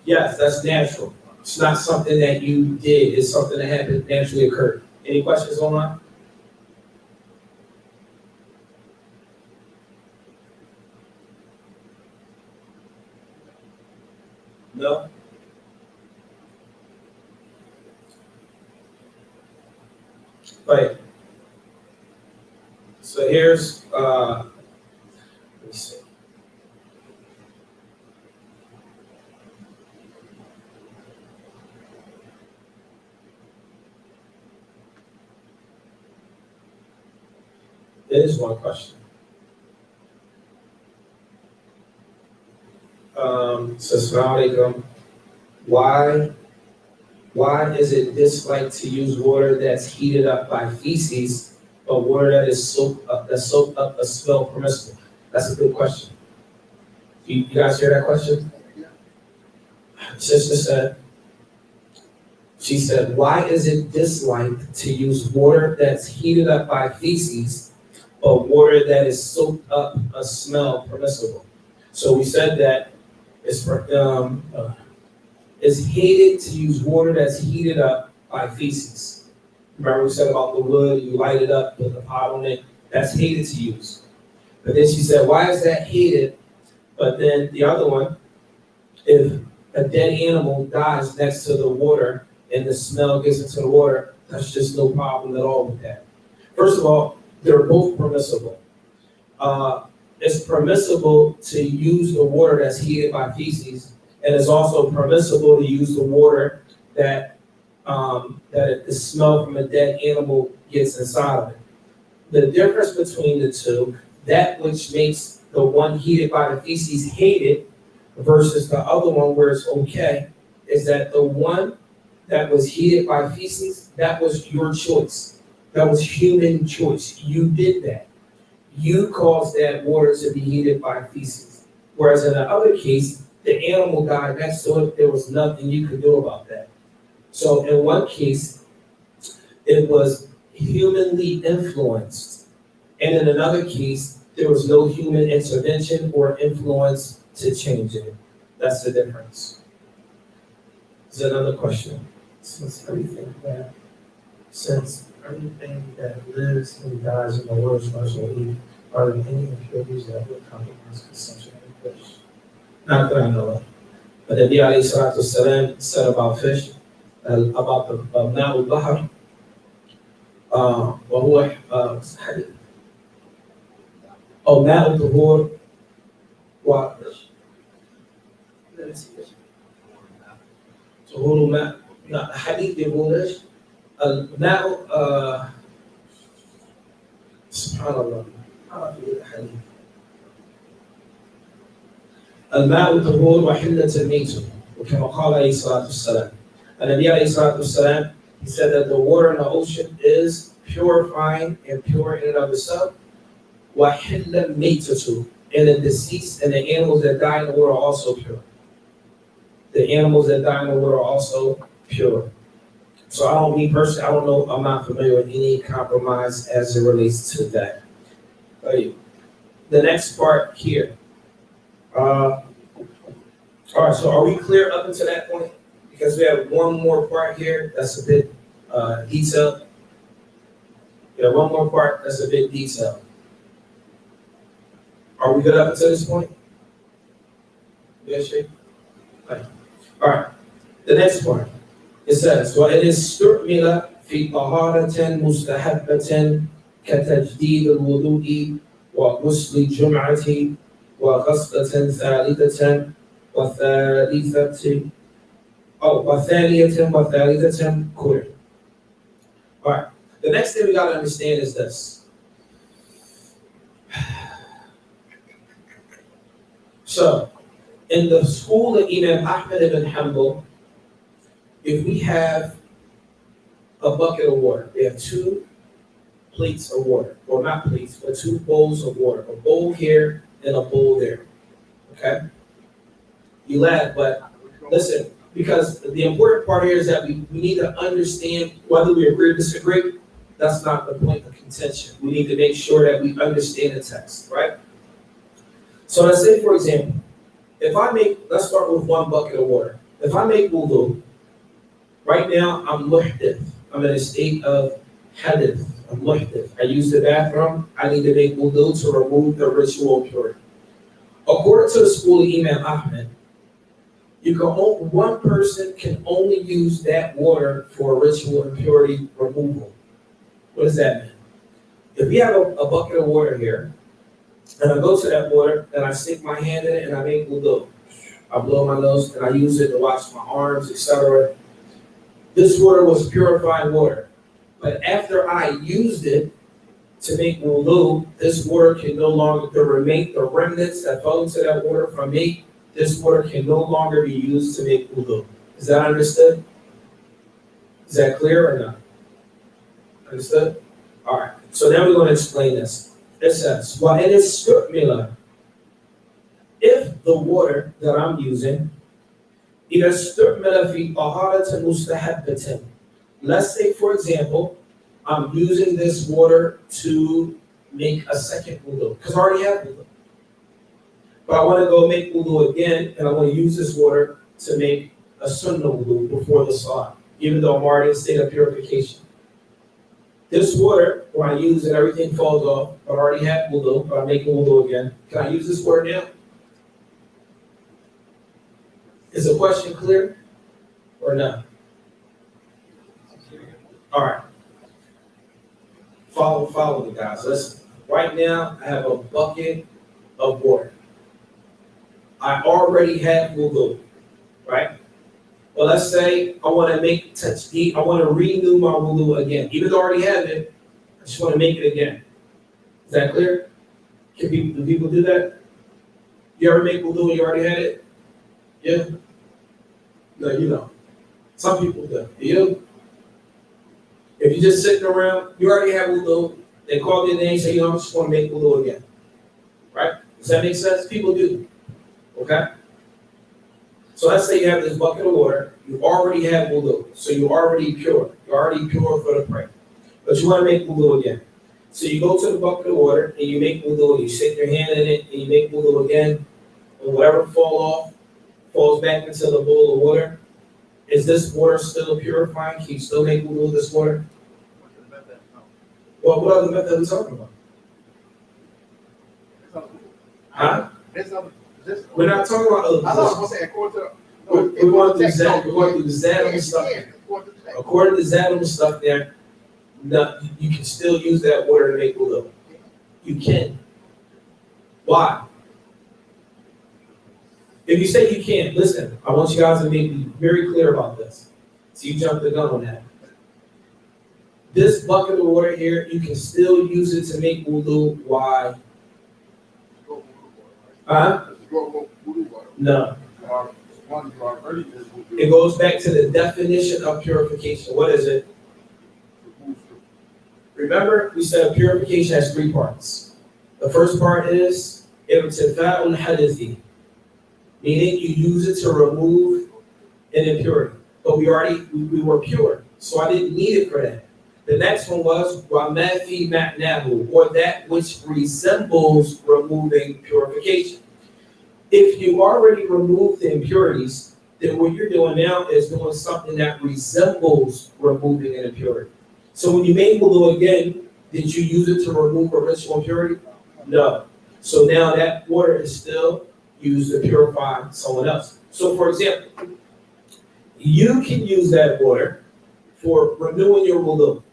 Yes, that's natural. It's not something that you did. It's something that happened, naturally occurred. Any questions online? No? Right. So here's, let me see. There is one question. Says, Assalamu alaikum. Why is it disliked to use water that's heated up by feces, but water that is soaked up a smell permissible? That's a good question. You guys hear that question? Sister she said, why is it disliked to use water that's heated up by feces, but water that is soaked up a smell permissible? So we said that it's hated to use water that's heated up by feces. Remember we said about the wood, you light it up, put the pot on it, that's hated to use. But then she said, why is that hated? But then the other one, if a dead animal dies next to the water and the smell gets into the water, that's just no problem at all with that. First of all, they're both permissible. It's permissible to use the water that's heated by feces, and it's also permissible to use the water that the smell from a dead animal gets inside of it. The difference between the two, that which makes the one heated by the feces hated versus the other one where it's okay, is that the one that was heated by feces, that was your choice. That was human choice. You did that. You caused that water to be heated by feces. Whereas in the other case, the animal died next to it, there was nothing you could do about that. So in one case, it was humanly influenced. And in another case, there was no human intervention or influence to change it. That's the difference. Is there another question? Since everything that lives and dies in the world is eat, are there any impurities that would compromise consumption of fish? Not that I know of. But the Nabi alayhi salatu wasalam said about fish, about the ma'ul bahr, وهو حديث أو ماء الطهور و طهور ماء حديث يقول ايش؟ الماء سبحان الله الحديث الماء طهور وحلة الميت وكما قال عليه الصلاة والسلام. النبي عليه الصلاة والسلام, he said that the water in the ocean is purifying and pure in and of itself. وحل الميتة, and the deceased and the animals that die in the water are also pure. The animals that die in the water are also pure. So I don't, me personally, I don't know, I'm not familiar with any compromise as it relates to that. The next part here. All right, so are we clear up until that point? Because we have one more part here that's a bit detailed. We have one more part that's a bit detailed. Are we good up until this point? Yes, Shay? All right, the next part. It says, وَإِنِ اسْتُعْمِلَ فِي طَهَارَةٍ مُسْتَحَبَّةٍ كَتَجْدِيدِ الْوُضُوءِ وَغُسْلِ الْجُمْعَةِ وَغَسْلَةٍ ثَالِثَةٍ وَثَانِيَةٍ وَثَالِثَةٍ كُلٍ. All right, the next thing we got to understand is this. So, in the school of Imam Ahmad ibn Hanbal, if we have a bucket of water, we have two plates of water, or not plates, but two bowls of water, a bowl here and a bowl there, okay? You laugh, but listen, because the important part here is that we need to understand whether we agree or disagree. That's not the point of contention. We need to make sure that we understand the text, right? So let's say, for example, let's start with one bucket of water. If I make wudu, right now I'm muhdith. I'm in a state of hadith. I'm muhdith. I use the bathroom. I need to make wudu to remove the ritual impurity. According to the school of Imam Ahmad, one person can only use that water for ritual impurity removal. What does that mean? If we have a bucket of water here, and I go to that water, and I stick my hand in it, and I make wudu. I blow my nose, and I use it to wash my arms, etc. This water was purifying water. But after I used it to make wudu, this water can no longer, the remnants that fell into that water from me, this water can no longer be used to make wudu. Is that understood? Is that clear or not? Understood? All right. So now we're going to explain this. It says, وَإِنِ اسْتُعْمِلَ, if the water that I'm using, إِذَا اسْتُعْمِلَ فِي طَهَارَةٍ مُسْتَحَبَّةٍ. Let's say, for example, I'm using this water to make a second wudu, because I already have wudu. but I want to go make wudu again, and I want to use this water to make a sunnah wudu before the salah, even though I'm already in a state of purification. This water, when I use it, everything falls off. I already have wudu, but I'm making wudu again. Can I use this water now? Is the question clear or not? All right. Follow me, guys. Listen. Right now, I have a bucket of water. I already have wudu, right? Well, let's say I want to make tajdeed. I want to renew my wudu again. Even though I already have it, I just want to make it again. Is that clear? Do people do that? You ever make wudu and you already had it? Yeah? No, you know. Some people do. Do you? If you're just sitting around, you already have wudu, they call your name, say, I just want to make wudu again. Right? Does that make sense? People do. Okay? So let's say you have this bucket of water, you already have wudu, so you're already pure. You're already pure for the prayer. But you want to make wudu again. So you go to the bucket of water and you make wudu, you stick your hand in it and you make wudu again, and whatever falls back into the bowl of water. Is this water still purifying? Can you still make wudu with this water? Well, what other method are we talking about? Huh? We're not talking about other I thought I positions. was saying according to. We're going through Zaad. We're going through the Zaad Al-Mustaq'ni. According to Zaad Al-Mustaq'ni, you can still use that water to make wudu. You can. Why? If you say you can't, listen, I want you guys to be very clear about this. So you jump the gun on that. This bucket of water here, you can still use it to make wudu. Why? Huh? No. It goes back to the definition of purification. What is it? Remember, we said purification has 3 parts. The first part is irtifa'ul hadathi, meaning you use it to remove an impurity. But we were pure, so I didn't need it for that. The next one was وَمَا فِي مَعْنَاهُ, or that which resembles removing purification. If you already removed the impurities, then what you're doing now is doing something that resembles removing an impurity. So when you made wudu again, did you use it to remove a ritual impurity? No. So now that water is still used to purify someone else. So for example, you can use that water for renewing your wudu.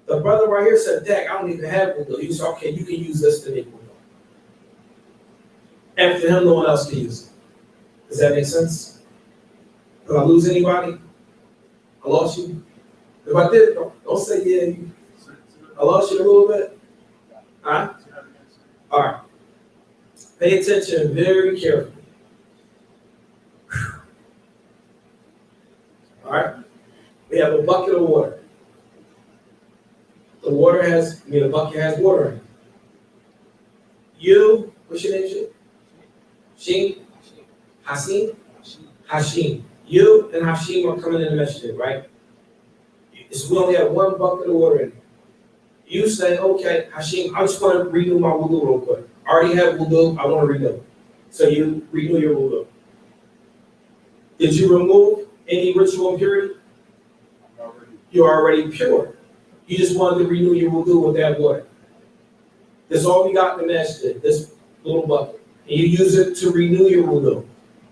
The brother right here said, Dak, I don't even have wudu. You said, okay, you can use this to make wudu. After him, no one else can use it. Does that make sense? Did I lose anybody? I lost you? If I did, don't say yeah. I lost you a little bit. Huh? All right. Pay attention very carefully. All right. We have a bucket of water. The bucket has water in it. You, what's your name, Sheen? Hasim? Hashim. You and Hashim are coming in the masjid, right? So we only have one bucket of water in it. You say, okay, Hashim, I just want to renew my wudu real quick. I already have wudu, I want to renew. So you renew your wudu. Did you remove any ritual impurity? You're already pure. You just wanted to renew your wudu with that water. That's all we got in the masjid, this little bucket. And you use it to renew your wudu.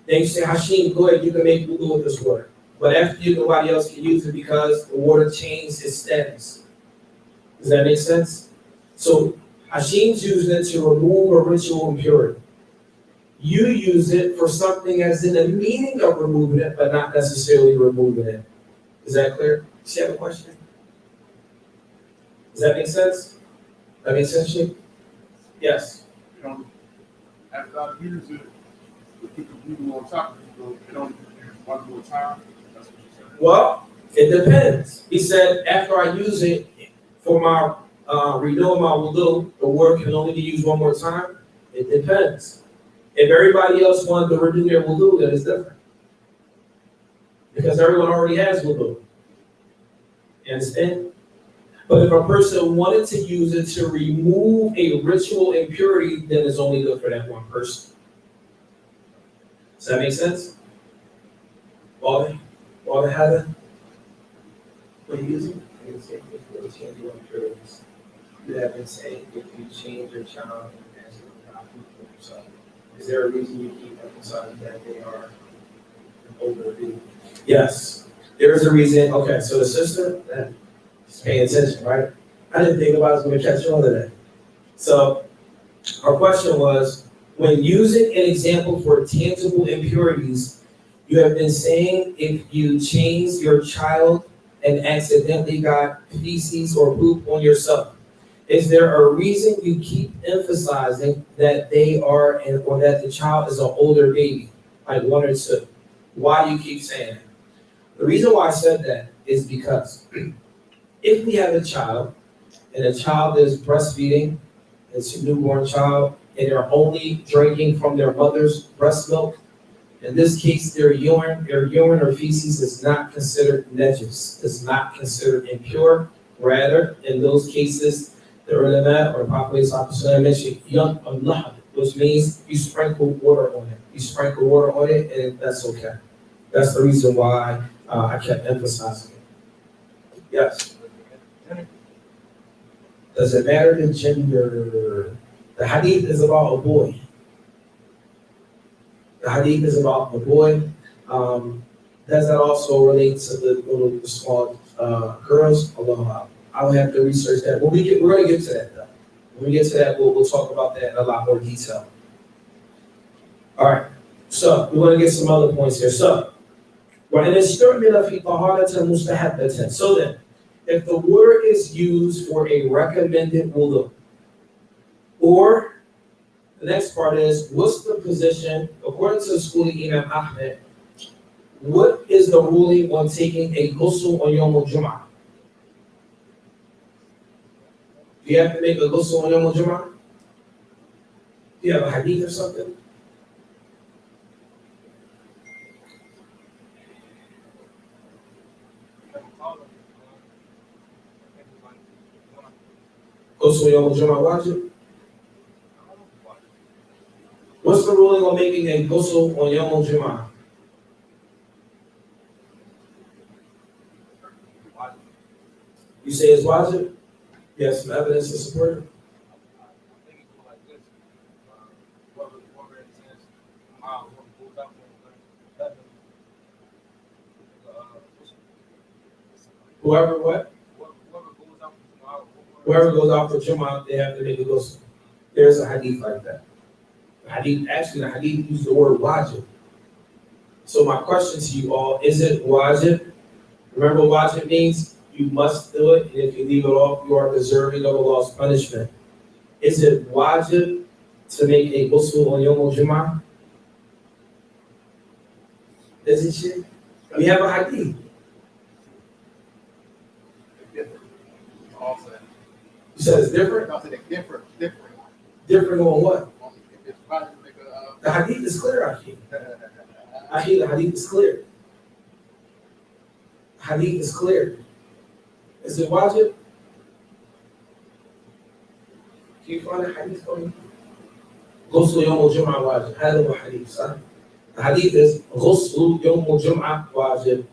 Then you say, Hashim, go ahead, you can make wudu with this water. But after you, nobody else can use it because the water changed its status. Does that make sense? So Hashim's using it to remove a ritual impurity. You use it for something as in the meaning of removing it, but not necessarily removing it. Is that clear? Does you have a question? Does that make sense? That makes sense, Shane? Yes. After I use it, the people do on top of it, they don't use one more time. That's what you said. Well, it depends. He said, after I use it for my renewing my wudu, the water can only be used one more time. It depends. If everybody else wanted to renew their wudu, then it's different. Because everyone already has wudu. You understand? But if a person wanted to use it to remove a ritual impurity, then it's only good for that one person. Does that make sense? All the Heather? What are you using? Example for tangible impurities. You have been saying if you change your child and ask them how to for yourself, is there a reason you keep emphasizing that they are an older being? Yes, there is a reason. Okay, so the sister, she's paying attention, right? I didn't think about I was going to catch on to that. So our question was, when using an example for tangible impurities, you have been saying if you change your child and accidentally got feces or poop on yourself, is there a reason you keep emphasizing that they are or that the child is an older baby, like 1 or 2? Why do you keep saying that? The reason why I said that is because if we have a child and a child is breastfeeding, it's a newborn child, and they're only drinking from their mother's breast milk, in this case, their urine or feces is not considered najis, is not considered impure. Rather, in those cases, the ulama or the Prophet mentioned yum Allah, which means you sprinkle water on it. You sprinkle water on it, and that's okay. That's the reason why I kept emphasizing it. Yes. Does it matter the gender? The hadith is about a boy. The hadith is about a boy. Does that also relate to the small girls? Allah, I'll have to research that. We're going to get to that though. When we get to that, we'll talk about that in a lot more detail. All right. So we're going to get some other points here. So, so then, if the water is used for a recommended wudu, or the next part is, what's the position, according to the school of Imam Ahmed, what is the ruling on taking a ghusl on Yom al-Jum'ah? Do you have to make a ghusl on Yom al-Jum'ah? Do you have a hadith or something? Ghusl Yom al-Jum'ah wajib? What's the ruling on making a ghusl on Yom al-Jum'ah? You say it's wajib? You have some evidence to support it? Whoever what? Whoever goes out for Jum'ah, they have to make a ghusl. There's a hadith like that. The hadith used the word wajib. So my question to you all, is it wajib? Remember what wajib means? You must do it, and if you leave it off, you are deserving of Allah's punishment. Is it wajib to make a ghusl on Yom al-Jum'ah? Is it shit? We have a hadith. You said it's different? No, it's different. Different on what? If it's right to make a, The hadith is clear, Akhi. Akhi, the hadith is clear. Hadith is clear. Is it wajib? Can you find a hadith for me? غسل يوم الجمعة واجب. هذا هو حديث صح؟ The hadith is غسل يوم الجمعة واجب.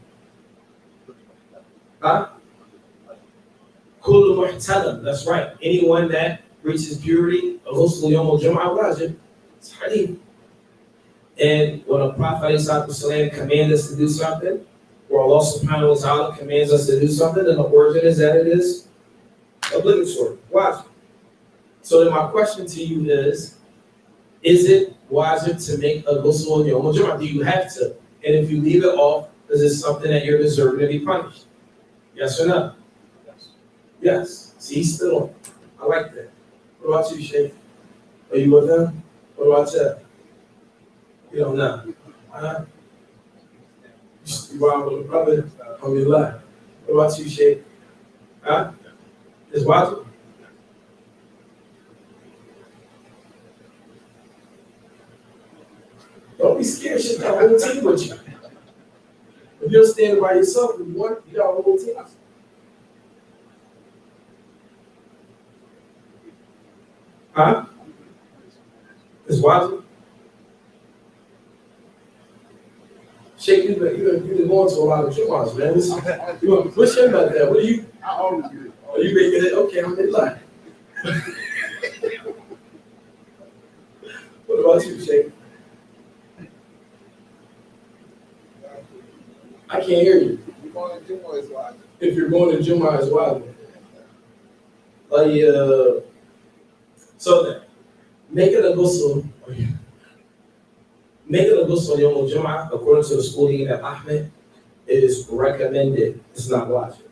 Huh? كل محتلم. That's right. Anyone that reaches purity, غسل يوم الجمعة واجب. It's hadith. And when a Prophet ﷺ commands us to do something, or Allah subhanahu wa ta'ala commands us to do something, then the origin is that it is obligatory. Wajib. So then my question to you is it wajib to make a ghusl on Yom al-Jum'ah? Do you have to? And if you leave it off, is it something that you're deserving to be punished? Yes or no? Yes. See, still, I like that. What about you, Sheikh? Are you with them? What about you? You don't know. You ride with a brother on your left. What about you, Sheikh? Huh? Is wajib? Don't be scared, shit. Got a whole team with you. If you're standing by yourself, you got a whole team. Huh? Is wajib? Sheikh, you've been going to a lot of Jumu'ahs, man. You want to push him about that? What are you? I always get it. Are you making it? Okay, I'm in line. What about you, Sheikh? I can't hear you. You're going to Juma as well. If you're going to Jumu'ah as well. So then, making a ghusl on Yom Jumu'ah, according to the schooling of Ahmed, is recommended. It's not wajib.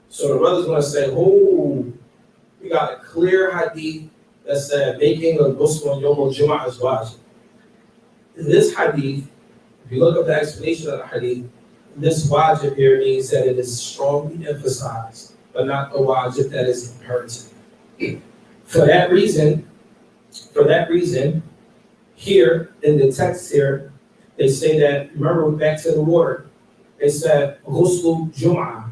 So the brother's going to say, oh, we got a clear hadith that said making a ghusl on Yom Jumu'ah is wajib. This hadith, if you look up the explanation of the hadith, this wajib here means that it is strongly emphasized, but not the wajib that is imperative. For that reason, here in the text here, they say that, remember back to the water, they said ghusl Jum'ah.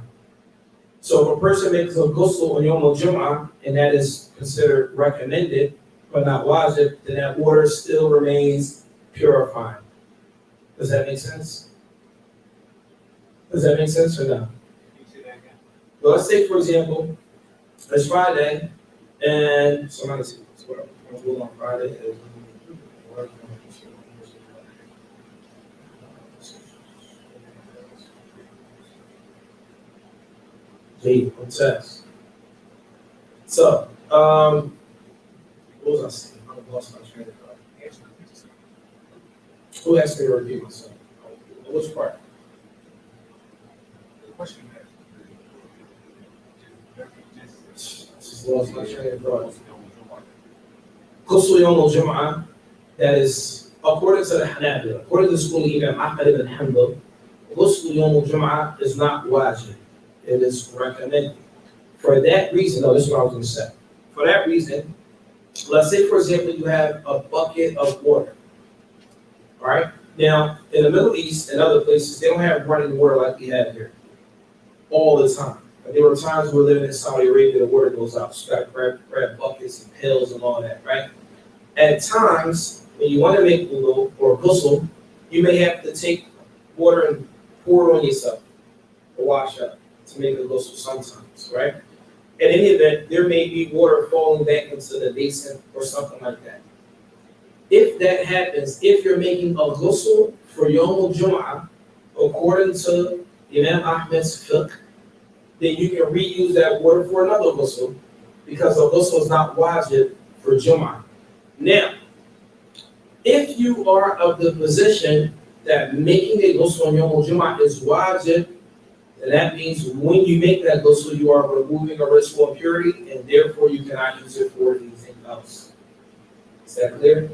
So if a person makes a ghusl on Yom Jum'ah, and that is considered recommended, but not wajib, then that water still remains purifying. Does that make sense? Does that make sense or no? Can you say that again? Well, let's say, for example, it's Friday, and somebody says, what I'm doing on Friday is Jade on test. So, what was I saying? I lost my train of thought. Who asked me to repeat myself? Which part? The question Just lost my train of thought. Ghusl Yawm al-Jum'ah, that is, according to the Hanabila, according to the school of Imam Ahmad ibn Hanbal, Ghusl Yawm al-Jum'ah is not wajib. It is recommended. For that reason, this is what I was going to say. For that reason, let's say, for example, you have a bucket of water. All right? Now, in the Middle East and other places, they don't have running water like we have here all the time. There were times we're living in Saudi Arabia, the water goes out. So you got to grab buckets and pails and all that, right? At times, when you want to make wudu or ghusl, you may have to take water and pour it on yourself to wash up, to make a ghusl sometimes, right? In any event, there may be water falling back into the basin or something like that. If that happens, if you're making a ghusl for Yawm al-Jum'ah, according to Imam Ahmed's fiqh, then you can reuse that water for another ghusl, because the ghusl is not wajib for Jum'ah. Now, if you are of the position that making a ghusl on Yawm al-Jum'ah is wajib, then that means when you make that ghusl, you are removing a risk of impurity, and therefore you cannot use it for anything else. Is that clear?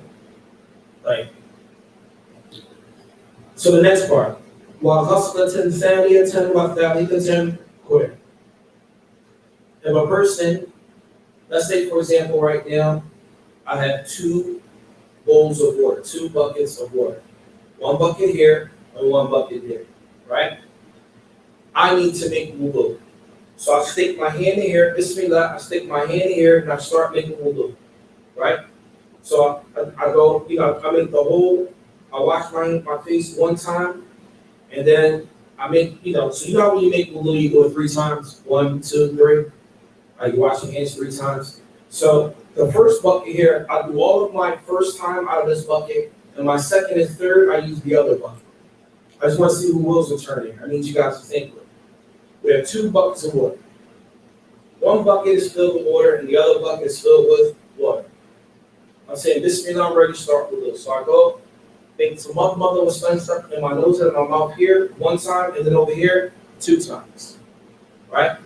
Right. So the next part. وَغَسْلَةً ثَانِيَةً وَثَالِثَةً clear. If a person, let's say for example right now, I have 2 bowls of water, 2 buckets of water. 1 bucket here and 1 bucket there, right? I need to make wudu. So I stick my hand in here, bismillah, I stick my hand in here and I start making wudu, right? So I go, I make the whole, I wash my face 1 time, and then I make, so how when you make wudu, you go 3 times, 1, 2, 3. You wash your hands 3 times. So the first bucket here, I do all of my first time out of this bucket, and my second and third, I use the other bucket. I just want to see who wheels are turning. I need you guys to think. We have 2 buckets of water. 1 bucket is filled with water, and the other bucket is filled with water. I'm saying, bismillah, I'm ready to start with this. So I go, make some mother with sponge stuff in my nose and my mouth here 1 time, and then over here 2 times. Right?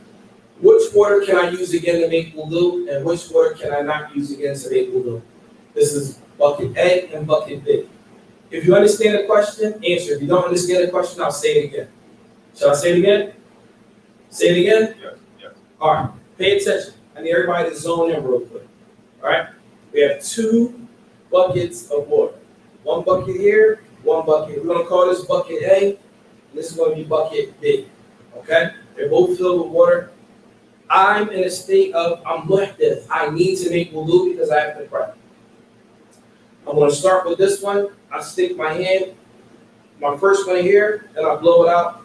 Which water can I use again to make wudu, and which water can I not use again to make wudu? This is bucket A and bucket B. If you understand the question, answer. If you don't understand the question, I'll say it again. Shall I say it again? Say it again? Yes. All right. Pay attention. I need everybody to zone in real quick. All right? We have 2 buckets of water. 1 bucket here, 1 bucket. We're going to call this bucket A, and this is going to be bucket B. Okay? They're both filled with water. I'm in a state of, I'm muhdith. I need to make wudu because I have to pray. I'm going to start with this one. I stick my hand my first one here, and I blow it out,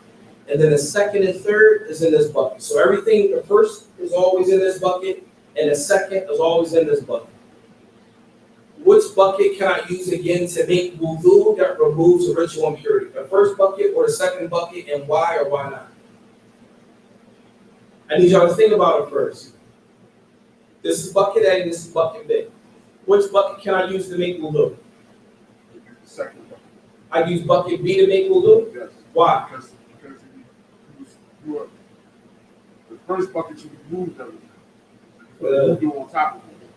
and then the second and third is in this bucket. So everything, the first is always in this bucket, and the second is always in this bucket. Which bucket can I use again to make wudu that removes the ritual impurity? The first bucket or the second bucket, and why or why not? I need y'all to think about it first. This is bucket A, this is bucket B. Which bucket can I use to make wudu? The second bucket. I use bucket B to make wudu? Yes. Why? Because you are, the first bucket you removed everything. You do on top of it.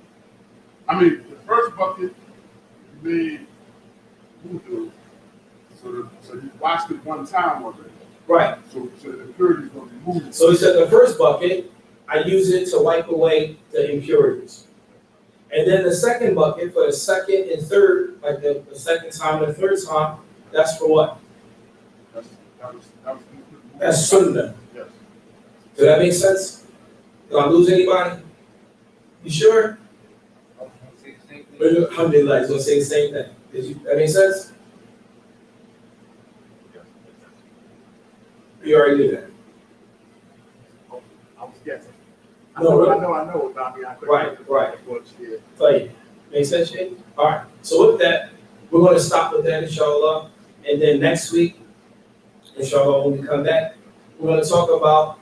I mean, the first bucket you made wudu, so you washed it one time already. Right. So the impurity is going to be moved. So he said the first bucket, I use it to wipe away the impurities. And then the second bucket for the second and third, like the second time and the third time, that's for what? That's sunnah. Yes. Does that make sense? Did I lose anybody? You sure? Alhamdulillah, he's gonna say the same thing. That make sense? You already knew that. I was guessing. No, really? I know about me. I couldn't Right. What's here. Tell you. Make sense, Shane? All right. So with that, we're going to stop with that, inshallah. And then next week, inshallah, when we come back, we're going to talk about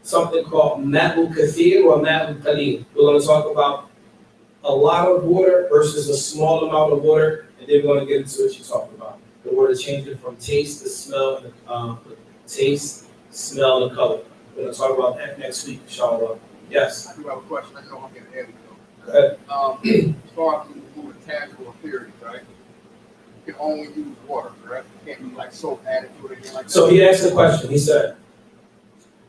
something called Ma'ul Kathir or Ma'ul Qalil. We're going to talk about a lot of water versus a small amount of water, and then we're going to get into what you talked about. The water changing from taste to smell, taste, smell, and color. We're going to talk about that next week, inshallah. Yes. I do have a question. I know I'm getting ahead Go ahead. of you. As far as moving tangible impurities, right? You can only use water, correct? You can't use like soap added to it, anything like that. So he asked a question. He said,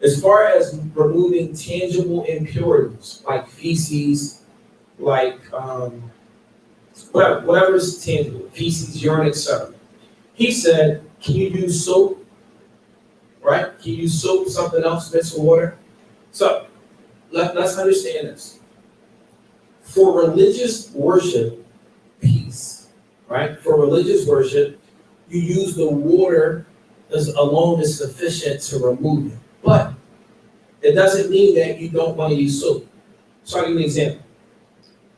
as far as removing tangible impurities like feces, like whatever is tangible, feces, urine, etc. He said, can you use soap? Right? Can you use soap, something else, mixed with water? So let's understand this. For religious worship, peace, right? For religious worship, you use the water as alone is sufficient to remove it. But it doesn't mean that you don't want to use soap. So I'll give you an example.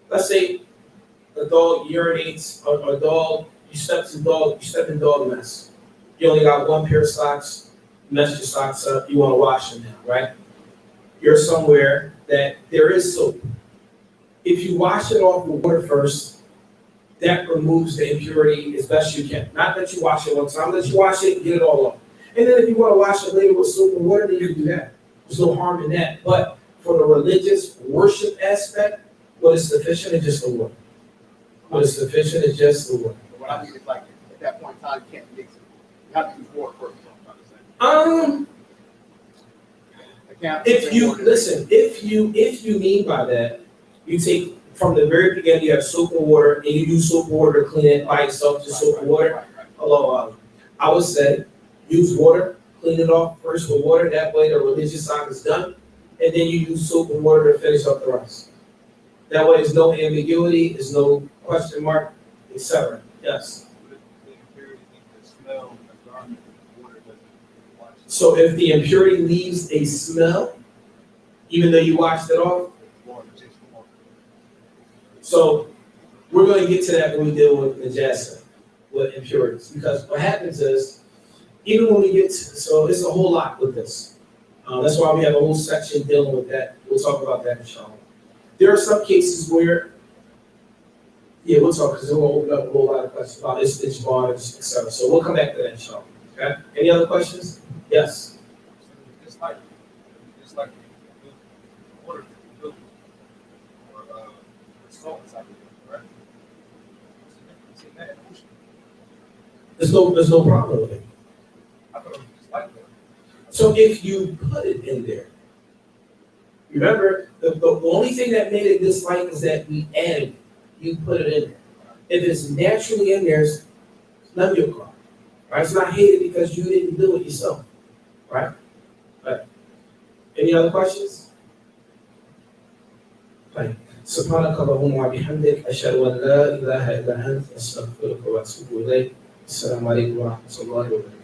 Let's say a dog urinates, or a dog, you step in dog mess. You only got one pair of socks, you mess your socks up, you want to wash them now, right? You're somewhere that there is soap. If you wash it off with water first, that removes the impurity as best you can. Not that you wash it one time, let you wash it and get it all off. And then if you want to wash it later with soap and water, then you can do that. There's no harm in that. But for the religious worship aspect, what is sufficient is just the water. What is sufficient is just the water. What I mean is like at that point in time, you can't mix it. You have to use water first. Is what I'm trying to say. If you mean by that, you take from the very beginning, you have soap and water, and you use soap and water to clean it by itself, just soap and water. Hello, I would say use water, clean it off first with water. That way, the religious side is done, and then you use soap and water to finish up the rest. That way, there's no ambiguity, there's no question mark, etc. Yes. So if the impurity leaves a smell, even though you washed it off, so we're going to get to that when we deal with najasa, with impurities, because what happens is, even when we get to, so it's a whole lot with this. That's why we have a whole section dealing with that. We'll talk about that inshallah. There are some cases where, we'll talk because we'll open up a whole lot of questions about this bars, etc. So we'll come back to that inshallah. Okay. Any other questions? Yes. It's like water, or salt inside of it, right? There's no problem with it. I thought it was just like that. So if you put it in there, remember the only thing that made it this light is that we added it. You put it in there. If it's naturally in there, it's none of your problem. Right? It's not hated because you didn't do it yourself. Right? Right. Any other questions? Right. سبحانك اللهم وبحمدك أشهد أن لا إله إلا أنت أستغفرك وأتوب إليك Assalamu alaikum wa rahmatullahi wa barakatuh.